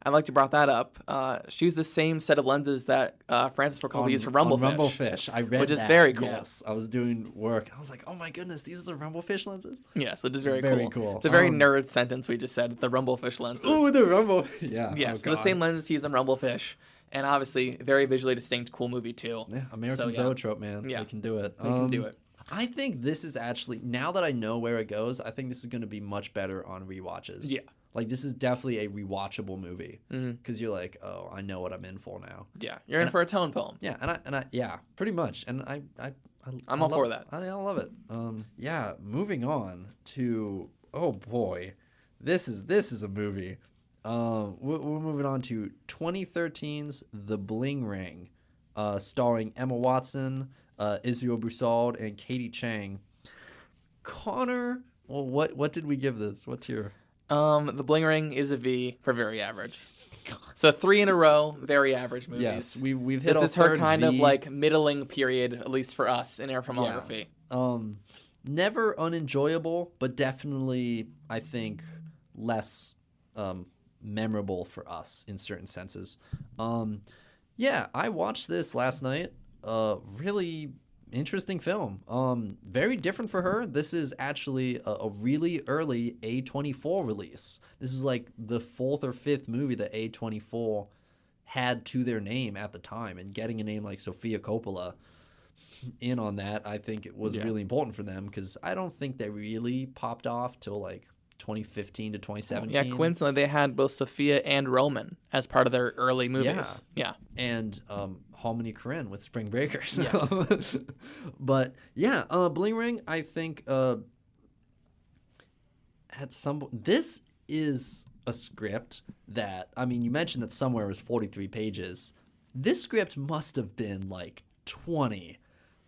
S1: I'd like to brought that up. She used the same set of lenses that Francis Ford Coppola used for Rumblefish.
S2: Rumblefish, I read
S1: which is
S2: that.
S1: very cool.
S2: Yes, I was doing work. I was like, oh my goodness, these are the Rumblefish lenses?
S1: Yes, it is very
S2: cool.
S1: It's a very nerd sentence we just said, the Rumblefish lenses.
S2: Ooh, the Rumble. Yeah.
S1: Yes, the same lenses he used on Rumblefish. And obviously, very visually distinct, cool movie too.
S2: Yeah, American Zoetrope, man.
S1: Yeah.
S2: They can do it.
S1: They can do it.
S2: I think this is actually, now that I know where it goes, I think this is going to be much better on rewatches.
S1: Yeah.
S2: Like, this is definitely a rewatchable movie. Because you're like, oh, I know what I'm in for now.
S1: Yeah, you're in for a tone poem.
S2: Yeah, and I yeah, pretty much. And
S1: I'm all for that.
S2: I love it. Moving on to, oh boy, this is a movie. We're moving on to 2013's The Bling Ring, starring Emma Watson, Israel Broussard, and Katie Chang. Connor, well, what did we give this? What's your...
S1: The Bling Ring is a V for very average. So 3 in a row, very average movies.
S2: Yes, we've hit
S1: this
S2: our
S1: is her
S2: third
S1: kind
S2: V.
S1: of like middling period, at least for us in our filmography.
S2: Never unenjoyable, but definitely, I think, less memorable for us in certain senses. I watched this last night. Really interesting film. Very different for her. This is actually a really early A24 release. This is like the 4th or 5th movie that A24 had to their name at the time, and getting a name like Sofia Coppola in on that, I think it was really important for them, because I don't think they really popped off till like 2015 to 2017.
S1: Yeah, coincidentally, they had both Sophia and Roman as part of their early movies. Yeah.
S2: And Harmony Korine with Spring Breakers.
S1: Yes.
S2: But yeah, Bling Ring, I think had some. This is a script that, I mean, you mentioned that Somewhere was 43 pages. This script must have been like 20.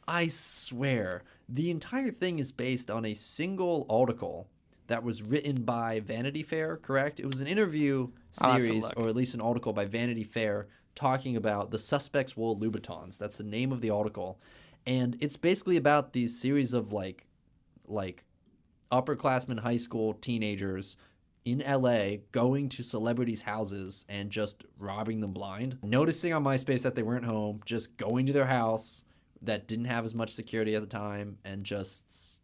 S2: I swear. The entire thing is based on a single article that was written by Vanity Fair, correct? It was an interview series, or at least an article by Vanity Fair, talking about The Suspects Wore Louboutins. That's the name of the article. And it's basically about these series of like upperclassmen high school teenagers in LA going to celebrities' houses and just robbing them blind. Noticing on MySpace that they weren't home, just going to their house that didn't have as much security at the time, and just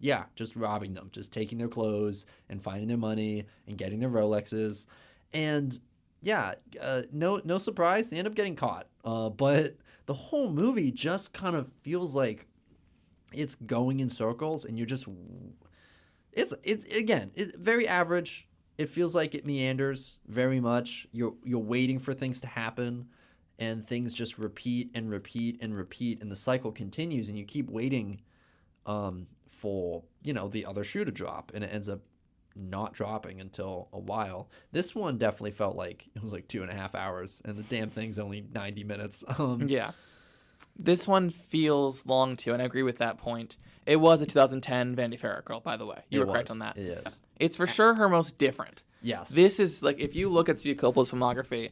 S2: robbing them, just taking their clothes and finding their money and getting their Rolexes. And no surprise, they end up getting caught. But the whole movie just kind of feels like it's going in circles, and you're just, it's very average. It feels like it meanders very much. You're waiting for things to happen, and things just repeat and repeat and repeat, and the cycle continues, and you keep waiting for the other shoe to drop, and it ends up not dropping until a while. This one definitely felt like it was like 2.5 hours, and the damn thing's only 90 minutes.
S1: Yeah. This one feels long too, and I agree with that point. It was a 2010 Vanity Fair article, by the way. You were correct on that.
S2: It is.
S1: Yeah. It's for sure her most different.
S2: Yes.
S1: This is like, if you look at Sofia Coppola's filmography,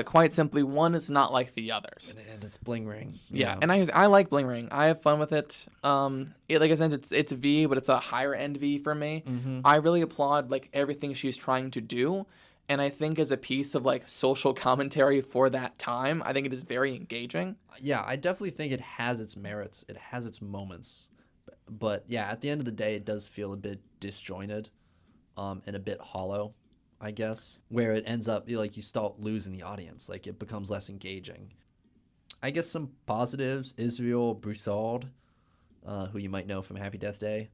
S1: quite simply, one is not like the others.
S2: And it's Bling Ring.
S1: Yeah, and I like Bling Ring. I have fun with it. Like I said, it's V, but it's a higher end V for me. Mm-hmm. I really applaud like everything she's trying to do, and I think as a piece of like social commentary for that time, I think it is very engaging.
S2: Yeah, I definitely think it has its merits. It has its moments, but yeah, at the end of the day, it does feel a bit disjointed, and a bit hollow, I guess, where it ends up like you start losing the audience, like it becomes less engaging. I guess some positives: Israel Broussard, who you might know from Happy Death Day,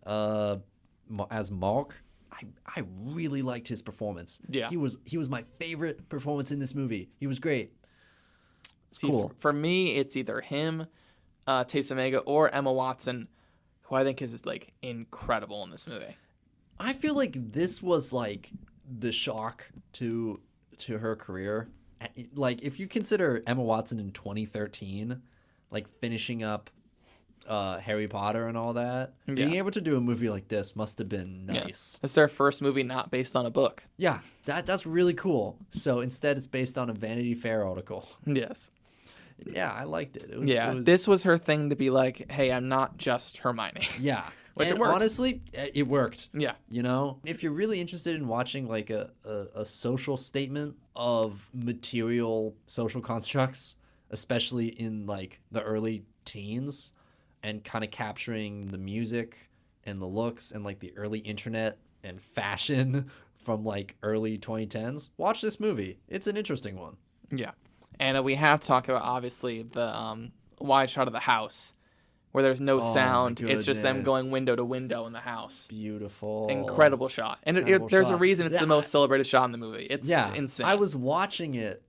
S2: as Mark. I really liked his performance.
S1: Yeah,
S2: he was my favorite performance in this movie. He was great.
S1: See,
S2: cool.
S1: For me, it's either him, Taysom Mega, or Emma Watson, who I think is like incredible in this movie.
S2: I feel like this was like the shock to her career. Like, if you consider Emma Watson in 2013, like finishing up Harry Potter and all that, being able to do a movie like this must have been nice.
S1: Yeah. It's their first movie not based on a book.
S2: Yeah, that's really cool. So instead, it's based on a Vanity Fair article.
S1: Yes.
S2: Yeah, I liked it.
S1: This was her thing to be like, hey, I'm not just Hermione.
S2: Yeah.
S1: Which
S2: and
S1: it worked.
S2: Honestly, it worked.
S1: Yeah.
S2: If you're really interested in watching like a social statement of material social constructs, especially in like the early teens, and kind of capturing the music and the looks and like the early internet and fashion from like early 2010s, watch this movie. It's an interesting one.
S1: Yeah. And we have talked about, obviously, the wide shot of the house, where there's no sound. It's just them going window to window in the house.
S2: Beautiful.
S1: Incredible shot. And there's a reason it's the most celebrated shot in the movie. It's insane.
S2: I was watching it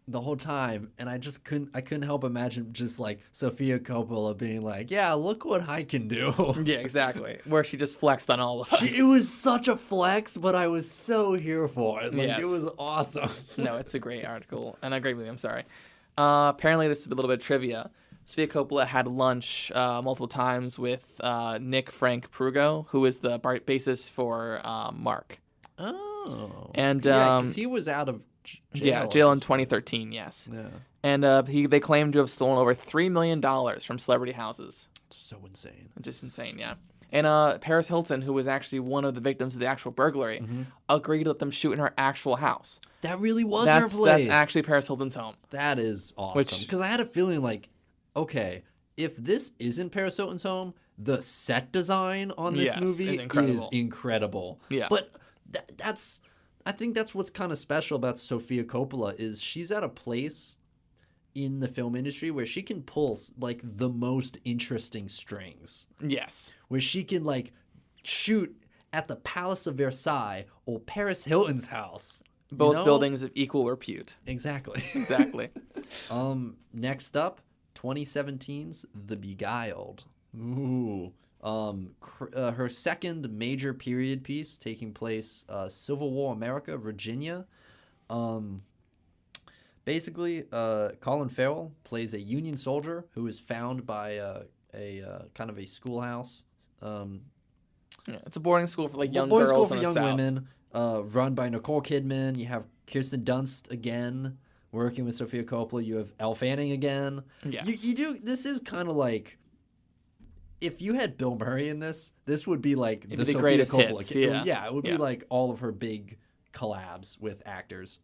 S2: the whole time, and I couldn't help imagine just like Sofia Coppola being like, yeah, look what I can do.
S1: Yeah, exactly. Where she just flexed on all of us.
S2: It was such a flex, but I was so here for it. Like, It was awesome.
S1: No, it's a great article and a great movie. I'm sorry. Apparently, this is a little bit of trivia. Sofia Coppola had lunch multiple times with Nick Frank Prugo, who is the bassist for Mark.
S2: Oh.
S1: And
S2: because he was out of jail.
S1: Jail in 2013, yes.
S2: Yeah.
S1: And they claim to have stolen over $3 million from celebrity houses.
S2: So insane.
S1: Just insane, yeah. And Paris Hilton, who was actually one of the victims of the actual burglary, agreed to let them shoot in her actual house.
S2: That really was her place.
S1: That's actually Paris Hilton's home.
S2: That is awesome. Because I had a feeling like, okay, if this isn't Paris Hilton's home, the set design on this movie is incredible.
S1: Yeah.
S2: But that's I think that's what's kind of special about Sofia Coppola is she's at a place in the film industry where she can pull like the most interesting strings.
S1: Yes.
S2: Where she can like shoot at the Palace of Versailles or Paris Hilton's house.
S1: Both buildings of equal repute.
S2: Exactly.
S1: Exactly.
S2: Next up, 2017's The Beguiled. Ooh. Her second major period piece taking place Civil War America, Virginia. Basically, Colin Farrell plays a Union soldier who is found by a kind of a schoolhouse.
S1: Yeah, it's a boarding school for like young
S2: boarding
S1: girls
S2: school for
S1: in the
S2: young
S1: South.
S2: women, run by Nicole Kidman. You have Kirsten Dunst again working with Sofia Coppola. You have Elle Fanning again.
S1: Yes.
S2: You do. This is kind of like if you had Bill Murray in this would be like
S1: It'd
S2: the
S1: be the
S2: Sofia
S1: greatest
S2: Coppola.
S1: hits, yeah.
S2: It would be like all of her big collabs with actors.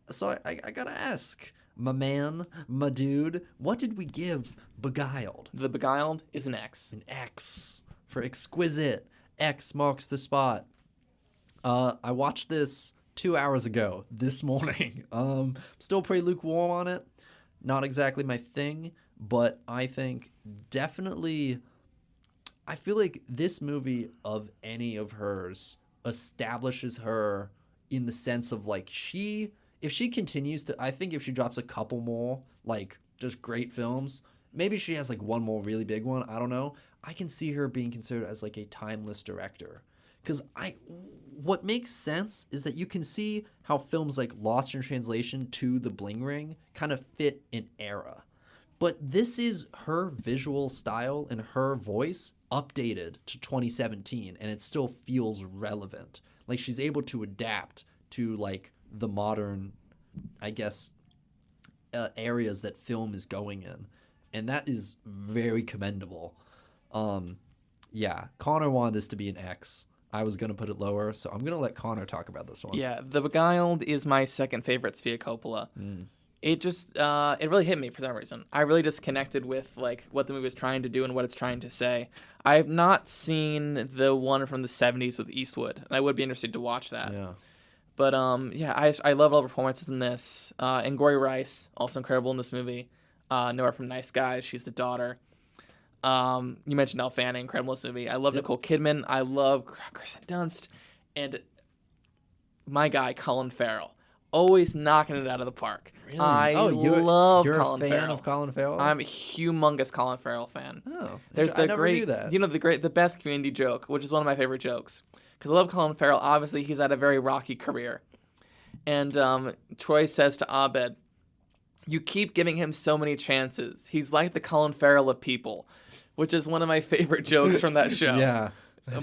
S2: So I gotta ask, my man, my dude, what did we give Beguiled?
S1: The Beguiled is an X.
S2: An X for exquisite. X marks the spot. I watched this 2 hours ago this morning. Still pretty lukewarm on it. Not exactly my thing, but I think definitely I feel like this movie of any of hers establishes her in the sense of like if she continues to, I think if she drops a couple more like just great films, maybe she has like one more really big one, I don't know. I can see her being considered as like a timeless director. Because what makes sense is that you can see how films like Lost in Translation to The Bling Ring kind of fit an era. But this is her visual style and her voice updated to 2017, and it still feels relevant. Like she's able to adapt to like the modern, I guess, areas that film is going in. And that is very commendable. Yeah, Connor wanted this to be an X. I was going to put it lower, so I'm going to let Connor talk about this one.
S1: Yeah, The Beguiled is my second favorite Sofia Coppola. It just, it really hit me for some reason. I really just connected with, like, what the movie was trying to do and what it's trying to say. I have not seen the one from the 70s with Eastwood, and I would be interested to watch that.
S2: Yeah.
S1: But, yeah, I love all the performances in this. And Gory Rice, also incredible in this movie. Know her from Nice Guys. She's the daughter. You mentioned Elle Fanning, incredible in this movie. I love Nicole Kidman. I love Kirsten Dunst. And my guy, Colin Farrell. Always knocking it out of the park.
S2: Really?
S1: I love
S2: you're
S1: Colin
S2: a fan
S1: Farrell.
S2: of Colin Farrell?
S1: I'm a humongous Colin Farrell fan.
S2: Oh,
S1: There's
S2: I
S1: the
S2: never
S1: great,
S2: knew that.
S1: you know, the best Community joke, which is one of my favorite jokes. Because I love Colin Farrell. Obviously, he's had a very rocky career. And Troy says to Abed, "You keep giving him so many chances. He's like the Colin Farrell of people," which is one of my favorite jokes from that show.
S2: Yeah.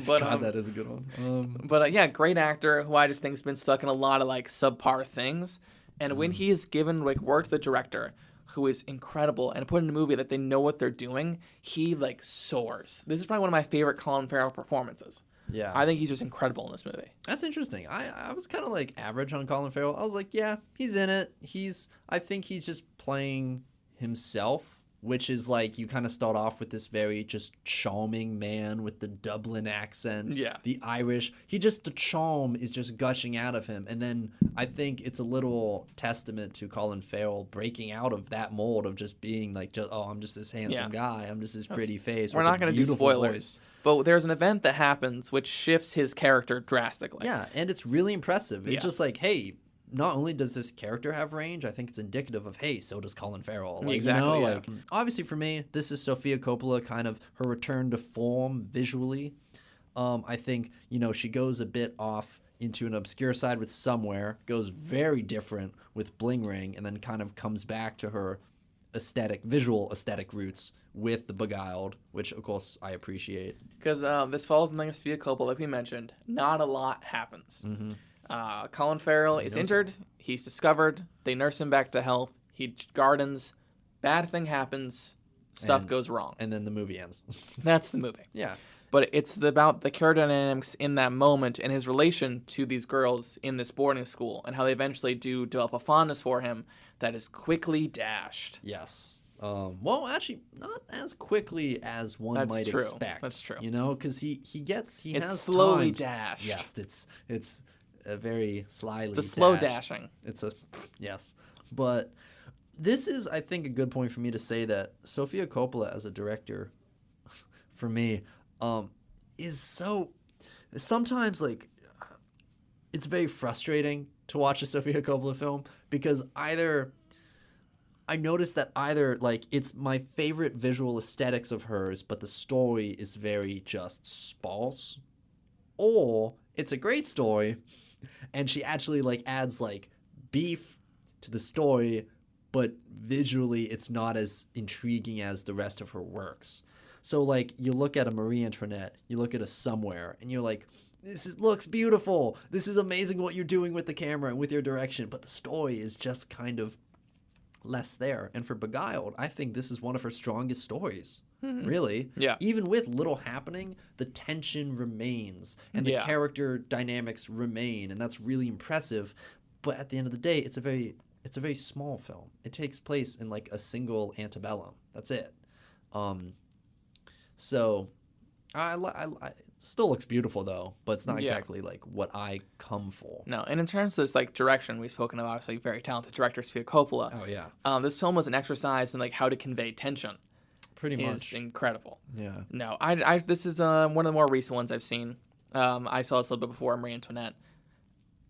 S1: But,
S2: God, that is a good one.
S1: But yeah, great actor who I just think has been stuck in a lot of like subpar things. And when he is given like work to the director, who is incredible, and put in a movie that they know what they're doing, he like soars. This is probably one of my favorite Colin Farrell performances.
S2: Yeah.
S1: I think he's just incredible in this movie.
S2: That's interesting. I was kind of like average on Colin Farrell. I was like, yeah, he's in it. I think he's just playing himself, which is like you kind of start off with this very just charming man with the Dublin accent.
S1: Yeah.
S2: The Irish. The charm is just gushing out of him. And then I think it's a little testament to Colin Farrell breaking out of that mold of just being like, I'm just this handsome guy. I'm just this pretty face.
S1: We're not going to do spoilers. But there's an event that happens which shifts his character drastically.
S2: Yeah, and it's really impressive. It's
S1: Yeah.
S2: just like, hey, not only does this character have range, I think it's indicative of, hey, so does Colin Farrell. Like,
S1: Exactly, yeah.
S2: Like, obviously for me, this is Sofia Coppola, kind of her return to form visually. I think, she goes a bit off into an obscure side with Somewhere, goes very different with Bling Ring, and then kind of comes back to her visual aesthetic roots with The Beguiled, which, of course, I appreciate.
S1: Because this falls in the Sofia Coppola, like we mentioned. Not a lot happens.
S2: Mm-hmm.
S1: Colin Farrell is injured. He's discovered. They nurse him back to health. He gardens. Bad thing happens. Stuff goes wrong.
S2: And then the movie ends.
S1: That's the movie.
S2: Yeah.
S1: But it's about the character dynamics in that moment and his relation to these girls in this boarding school and how they eventually do develop a fondness for him that is quickly dashed.
S2: Yes. Well, actually, not as quickly as one
S1: That's
S2: might
S1: true.
S2: expect.
S1: That's true.
S2: Because he
S1: It's
S2: has
S1: slowly
S2: time.
S1: dashed.
S2: Yes, it's a very slyly.
S1: It's a slow
S2: dash.
S1: dashing.
S2: It's a yes, but this is, I think, a good point for me to say that Sofia Coppola as a director, for me, is so sometimes like it's very frustrating to watch a Sofia Coppola film because either I noticed that either like it's my favorite visual aesthetics of hers, but the story is very just sparse, or it's a great story and she actually like adds like beef to the story, but visually it's not as intriguing as the rest of her works. So like you look at a Marie Antoinette, you look at a Somewhere, and you're like, looks beautiful. This is amazing what you're doing with the camera and with your direction, but the story is just kind of less there. And for Beguiled, I think this is one of her strongest stories. Really.
S1: Yeah.
S2: Even with little happening, the tension remains and the character dynamics remain, and that's really impressive. But at the end of the day, it's a very small film. It takes place in like a single antebellum. That's it. So it still looks beautiful though, but it's not exactly like what I come for.
S1: No, and in terms of this, like direction, we've spoken about obviously very talented director Sofia Coppola.
S2: Oh yeah.
S1: This film was an exercise in like how to convey tension.
S2: Pretty much.
S1: Is incredible.
S2: Yeah.
S1: No, I this is one of the more recent ones I've seen. I saw this a little bit before Marie Antoinette.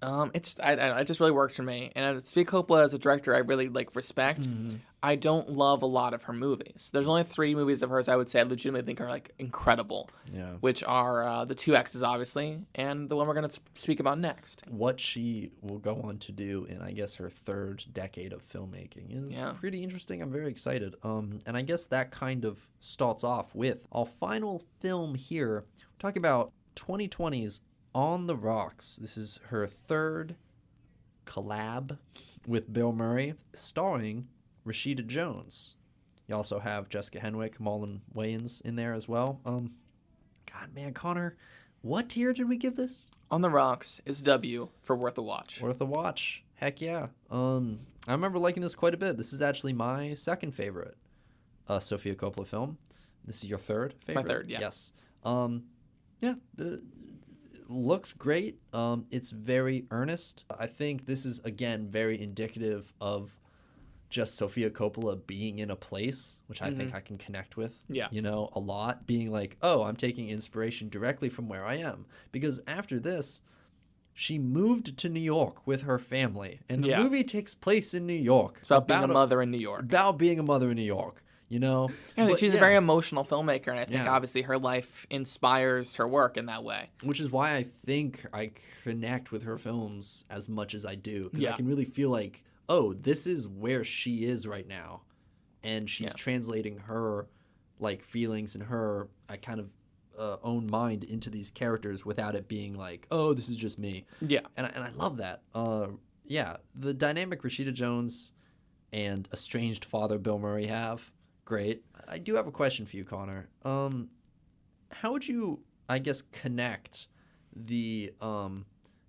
S1: It just really works for me. And Sofia Coppola as a director, I really like respect.
S2: Mm-hmm.
S1: I don't love a lot of her movies. There's only 3 movies of hers I would say I legitimately think are like incredible.
S2: Yeah.
S1: Which are the 2 X's obviously, and the one we're going to speak about next.
S2: What she will go on to do in, I guess, her 3rd decade of filmmaking is pretty interesting. I'm very excited. And I guess that kind of starts off with our final film here. We're talking about 2020's On the Rocks. This is her 3rd collab with Bill Murray, starring Rashida Jones. You also have Jessica Henwick, Marlon Wayans in there as well. God, man, Connor, what tier did we give this?
S1: On the Rocks is W for worth a watch.
S2: Worth a watch. Heck yeah. I remember liking this quite a bit. This is actually my 2nd favorite Sofia Coppola film. This is your 3rd favorite?
S1: My 3rd, yeah.
S2: Yes. Looks great. It's very earnest. I think this is, again, very indicative of just Sofia Coppola being in a place, which I think I can connect with, a lot. Being like, oh, I'm taking inspiration directly from where I am. Because after this, she moved to New York with her family. And the movie takes place in New York.
S1: It's about being a mother in New York.
S2: About being a mother in New York.
S1: She's a very emotional filmmaker, and I think obviously her life inspires her work in that way.
S2: Which is why I think I connect with her films as much as I do. Because I can really feel like, oh, this is where she is right now. And she's translating her like feelings and her kind of own mind into these characters without it being like, oh, this is just me.
S1: Yeah.
S2: And I love that. The dynamic Rashida Jones and estranged father Bill Murray have. Great. I do have a question for you, Connor. How would you, I guess, connect the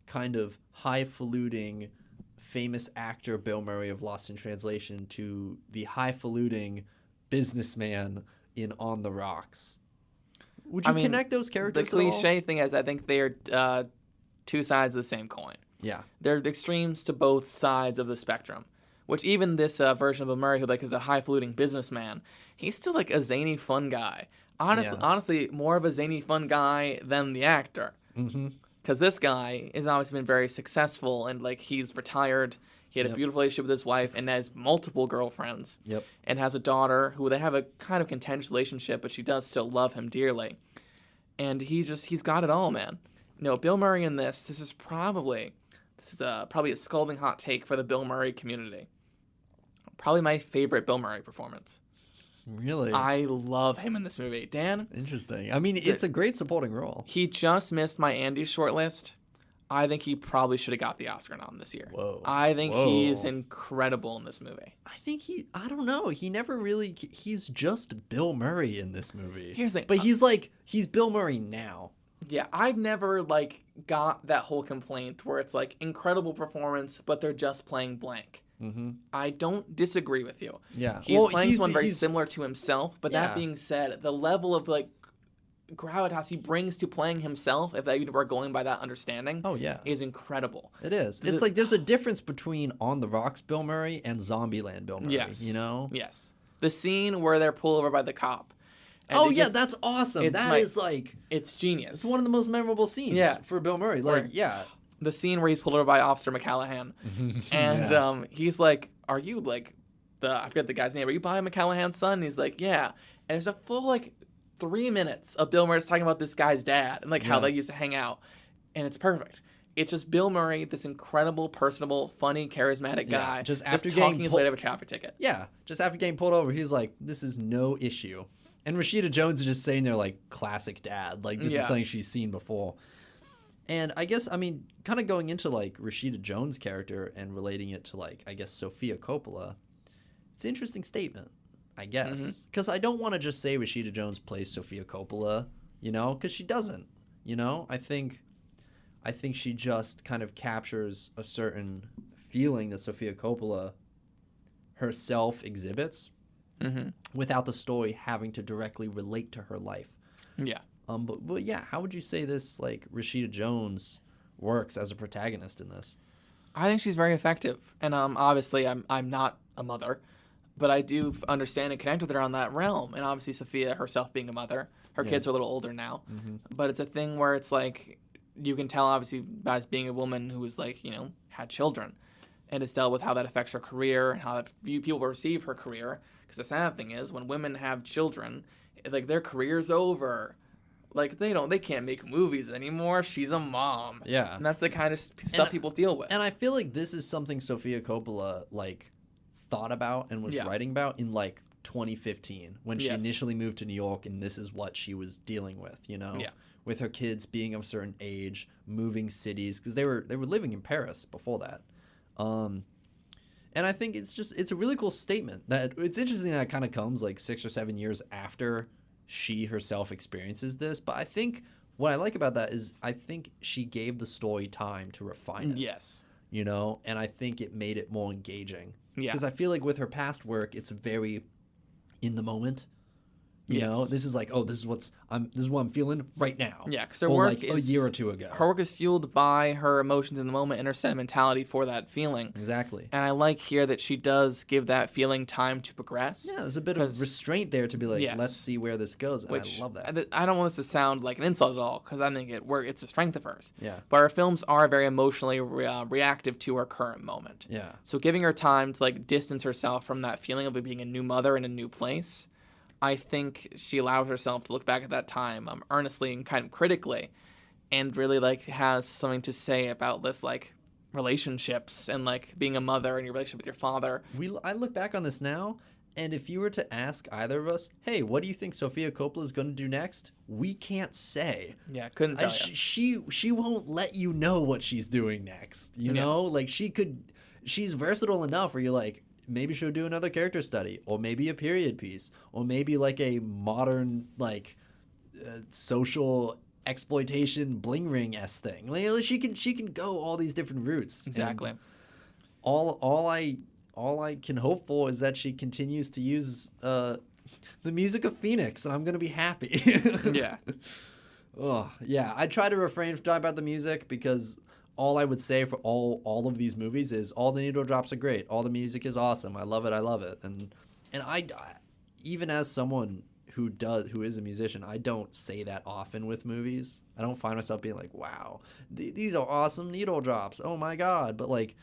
S2: kind of highfalutin famous actor Bill Murray of Lost in Translation to the highfalutin businessman in On the Rocks? Would you connect those characters?
S1: The cliche thing is, I think they are 2 sides of the same coin.
S2: Yeah.
S1: They're extremes to both sides of the spectrum. Which even this version of Bill Murray, who like is a highfalutin businessman, he's still like a zany, fun guy. Honestly, more of a zany, fun guy than the actor. Because this guy has obviously been very successful, and like he's retired. He had a beautiful relationship with his wife and has multiple girlfriends. And has a daughter who they have a kind of contentious relationship, but she does still love him dearly. And he's got it all, man. Bill Murray in this is probably a scalding hot take for the Bill Murray community. Probably my favorite Bill Murray performance.
S2: Really?
S1: I love him in this movie. Dan?
S2: Interesting. I mean, it's a great supporting role.
S1: He just missed my Andy shortlist. I think he probably should have got the Oscar nom this year.
S2: Whoa.
S1: I think he's incredible in this movie.
S2: I don't know. He never really, he's just Bill Murray in this movie.
S1: Here's the thing.
S2: But he's Bill Murray now.
S1: Yeah, I've never got that whole complaint where it's like incredible performance, but they're just playing blank. I don't disagree with you.
S2: Yeah,
S1: he's playing someone very similar to himself. But that being said, the level of gravitas he brings to playing himself, if that, we're going by that understanding,
S2: Oh, yeah.
S1: is incredible.
S2: It is. It's like there's a difference between On the Rocks Bill Murray and Zombieland Bill Murray,
S1: Yes.
S2: you know?
S1: Yes. The scene where they're pulled over by the cop.
S2: Oh, yeah, that's awesome. That is like...
S1: It's genius.
S2: It's one of the most memorable scenes for Bill Murray. Like, yeah.
S1: The scene where he's pulled over by Officer McCallahan. And he's like, are you like, I forget the guy's name, are you Bobby McCallahan's son? And he's like, yeah. And there's a full like 3 minutes of Bill Murray just talking about this guy's dad and like how they used to hang out. And it's perfect. It's just Bill Murray, this incredible, personable, funny, charismatic guy,
S2: just
S1: talking his way to a traffic ticket.
S2: Yeah, just after getting pulled over, he's like, this is no issue. And Rashida Jones is just saying they're like classic dad. Like, this is something she's seen before. And I guess, I mean, kind of going into like Rashida Jones' character and relating it to like, I guess, Sofia Coppola, it's an interesting statement, I guess. Because I don't want to just say Rashida Jones plays Sofia Coppola, you know, because she doesn't, you know. I think she just kind of captures a certain feeling that Sofia Coppola herself exhibits without the story having to directly relate to her life.
S1: Yeah.
S2: But yeah, how would you say this, like, Rashida Jones works as a protagonist in this?
S1: I think she's very effective. And obviously, I'm not a mother, but I do understand and connect with her on that realm. And obviously, Sophia herself being a mother, her kids are a little older now. But it's a thing where it's like, you can tell, obviously, as being a woman who was like, you know, had children and has dealt with how that affects her career and how that people perceive her career. Because the sad thing is, when women have children, like, their career's over. Like, they can't make movies anymore. She's a mom.
S2: Yeah.
S1: And that's the kind of stuff people deal with.
S2: And I feel like this is something Sofia Coppola, like, thought about and was writing about in, like, 2015 when she initially moved to New York, and this is what she was dealing with, you know?
S1: Yeah.
S2: With her kids being of a certain age, moving cities, because they were living in Paris before that. And I think it's a really cool statement. That it's interesting that it kind of comes, like, 6 or 7 years after she herself experiences this, but I think what I like about that is I think she gave the story time to refine it.
S1: Yes.
S2: You know, and I think it made it more engaging.
S1: Yeah.
S2: Because I feel like with her past work, it's very in the moment. You know, this is like, oh, this is what I'm feeling right now.
S1: Yeah, because her work
S2: like
S1: is
S2: a year or two ago.
S1: Her work is fueled by her emotions in the moment and her sentimentality for that feeling.
S2: Exactly.
S1: And I like here that she does give that feeling time to progress.
S2: Yeah, there's a bit of restraint there to be like, let's see where this goes. And
S1: Which,
S2: I love that.
S1: I don't want this to sound like an insult at all, because I think it's a strength of hers.
S2: Yeah.
S1: But her films are very emotionally reactive to her current moment.
S2: Yeah.
S1: So giving her time to like distance herself from that feeling of being a new mother in a new place, I think she allows herself to look back at that time earnestly and kind of critically, and really like has something to say about this like relationships and like being a mother and your relationship with your father.
S2: I look back on this now, and if you were to ask either of us, hey, what do you think Sofia Coppola is going to do next? We can't say.
S1: Yeah, couldn't tell you.
S2: She won't let you know what she's doing next. You know, like she's versatile enough where you're like, maybe she'll do another character study, or maybe a period piece, or maybe like a modern like social exploitation Bling Ring-esque thing. Like, she can go all these different routes.
S1: Exactly.
S2: And all I can hope for is that she continues to use the music of Phoenix, and I'm gonna be happy.
S1: Yeah.
S2: Oh yeah, I try to refrain from talking about the music because all I would say for all of these movies is all the needle drops are great. All the music is awesome. I love it. And I even as someone who is a musician, I don't say that often with movies. I don't find myself being like, wow, these are awesome needle drops. Oh my God. But like,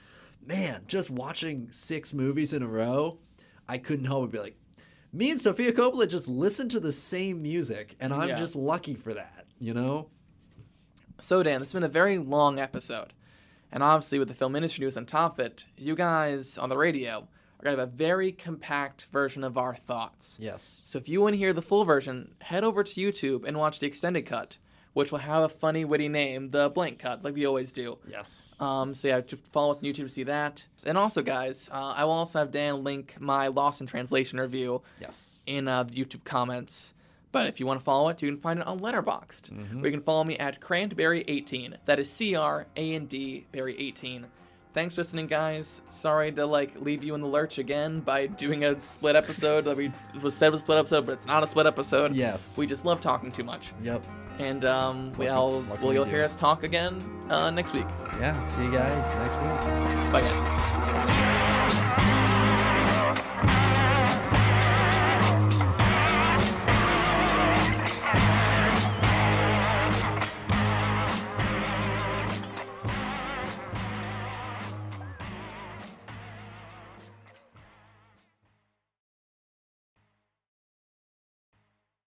S2: man, just watching 6 movies in a row, I couldn't help but be like, me and Sofia Coppola just listen to the same music, and I'm just lucky for that, you know?
S1: So, Dan, this has been a very long episode. And obviously, with the film industry news on top of it, you guys on the radio are going to have a very compact version of our thoughts.
S2: Yes.
S1: So if you want to hear the full version, head over to YouTube and watch the extended cut, which will have a funny, witty name, the blank cut, like we always do.
S2: Yes.
S1: So yeah, follow us on YouTube to see that. And also, guys, I will also have Dan link my Lost in Translation review in the YouTube comments. But if you want to follow it, you can find it on Letterboxd. Where you can follow me at CrandBerry18. That is CRAND Berry18. thanks for listening, guys. Sorry to leave you in the lurch again by doing a split episode that was said was a split episode, but it's not a split episode.
S2: Yes.
S1: We just love talking too much.
S2: Yep.
S1: And
S2: What
S1: you'll
S2: can
S1: hear
S2: do?
S1: us talk again next week.
S2: Yeah. See you guys next week.
S1: Bye, guys.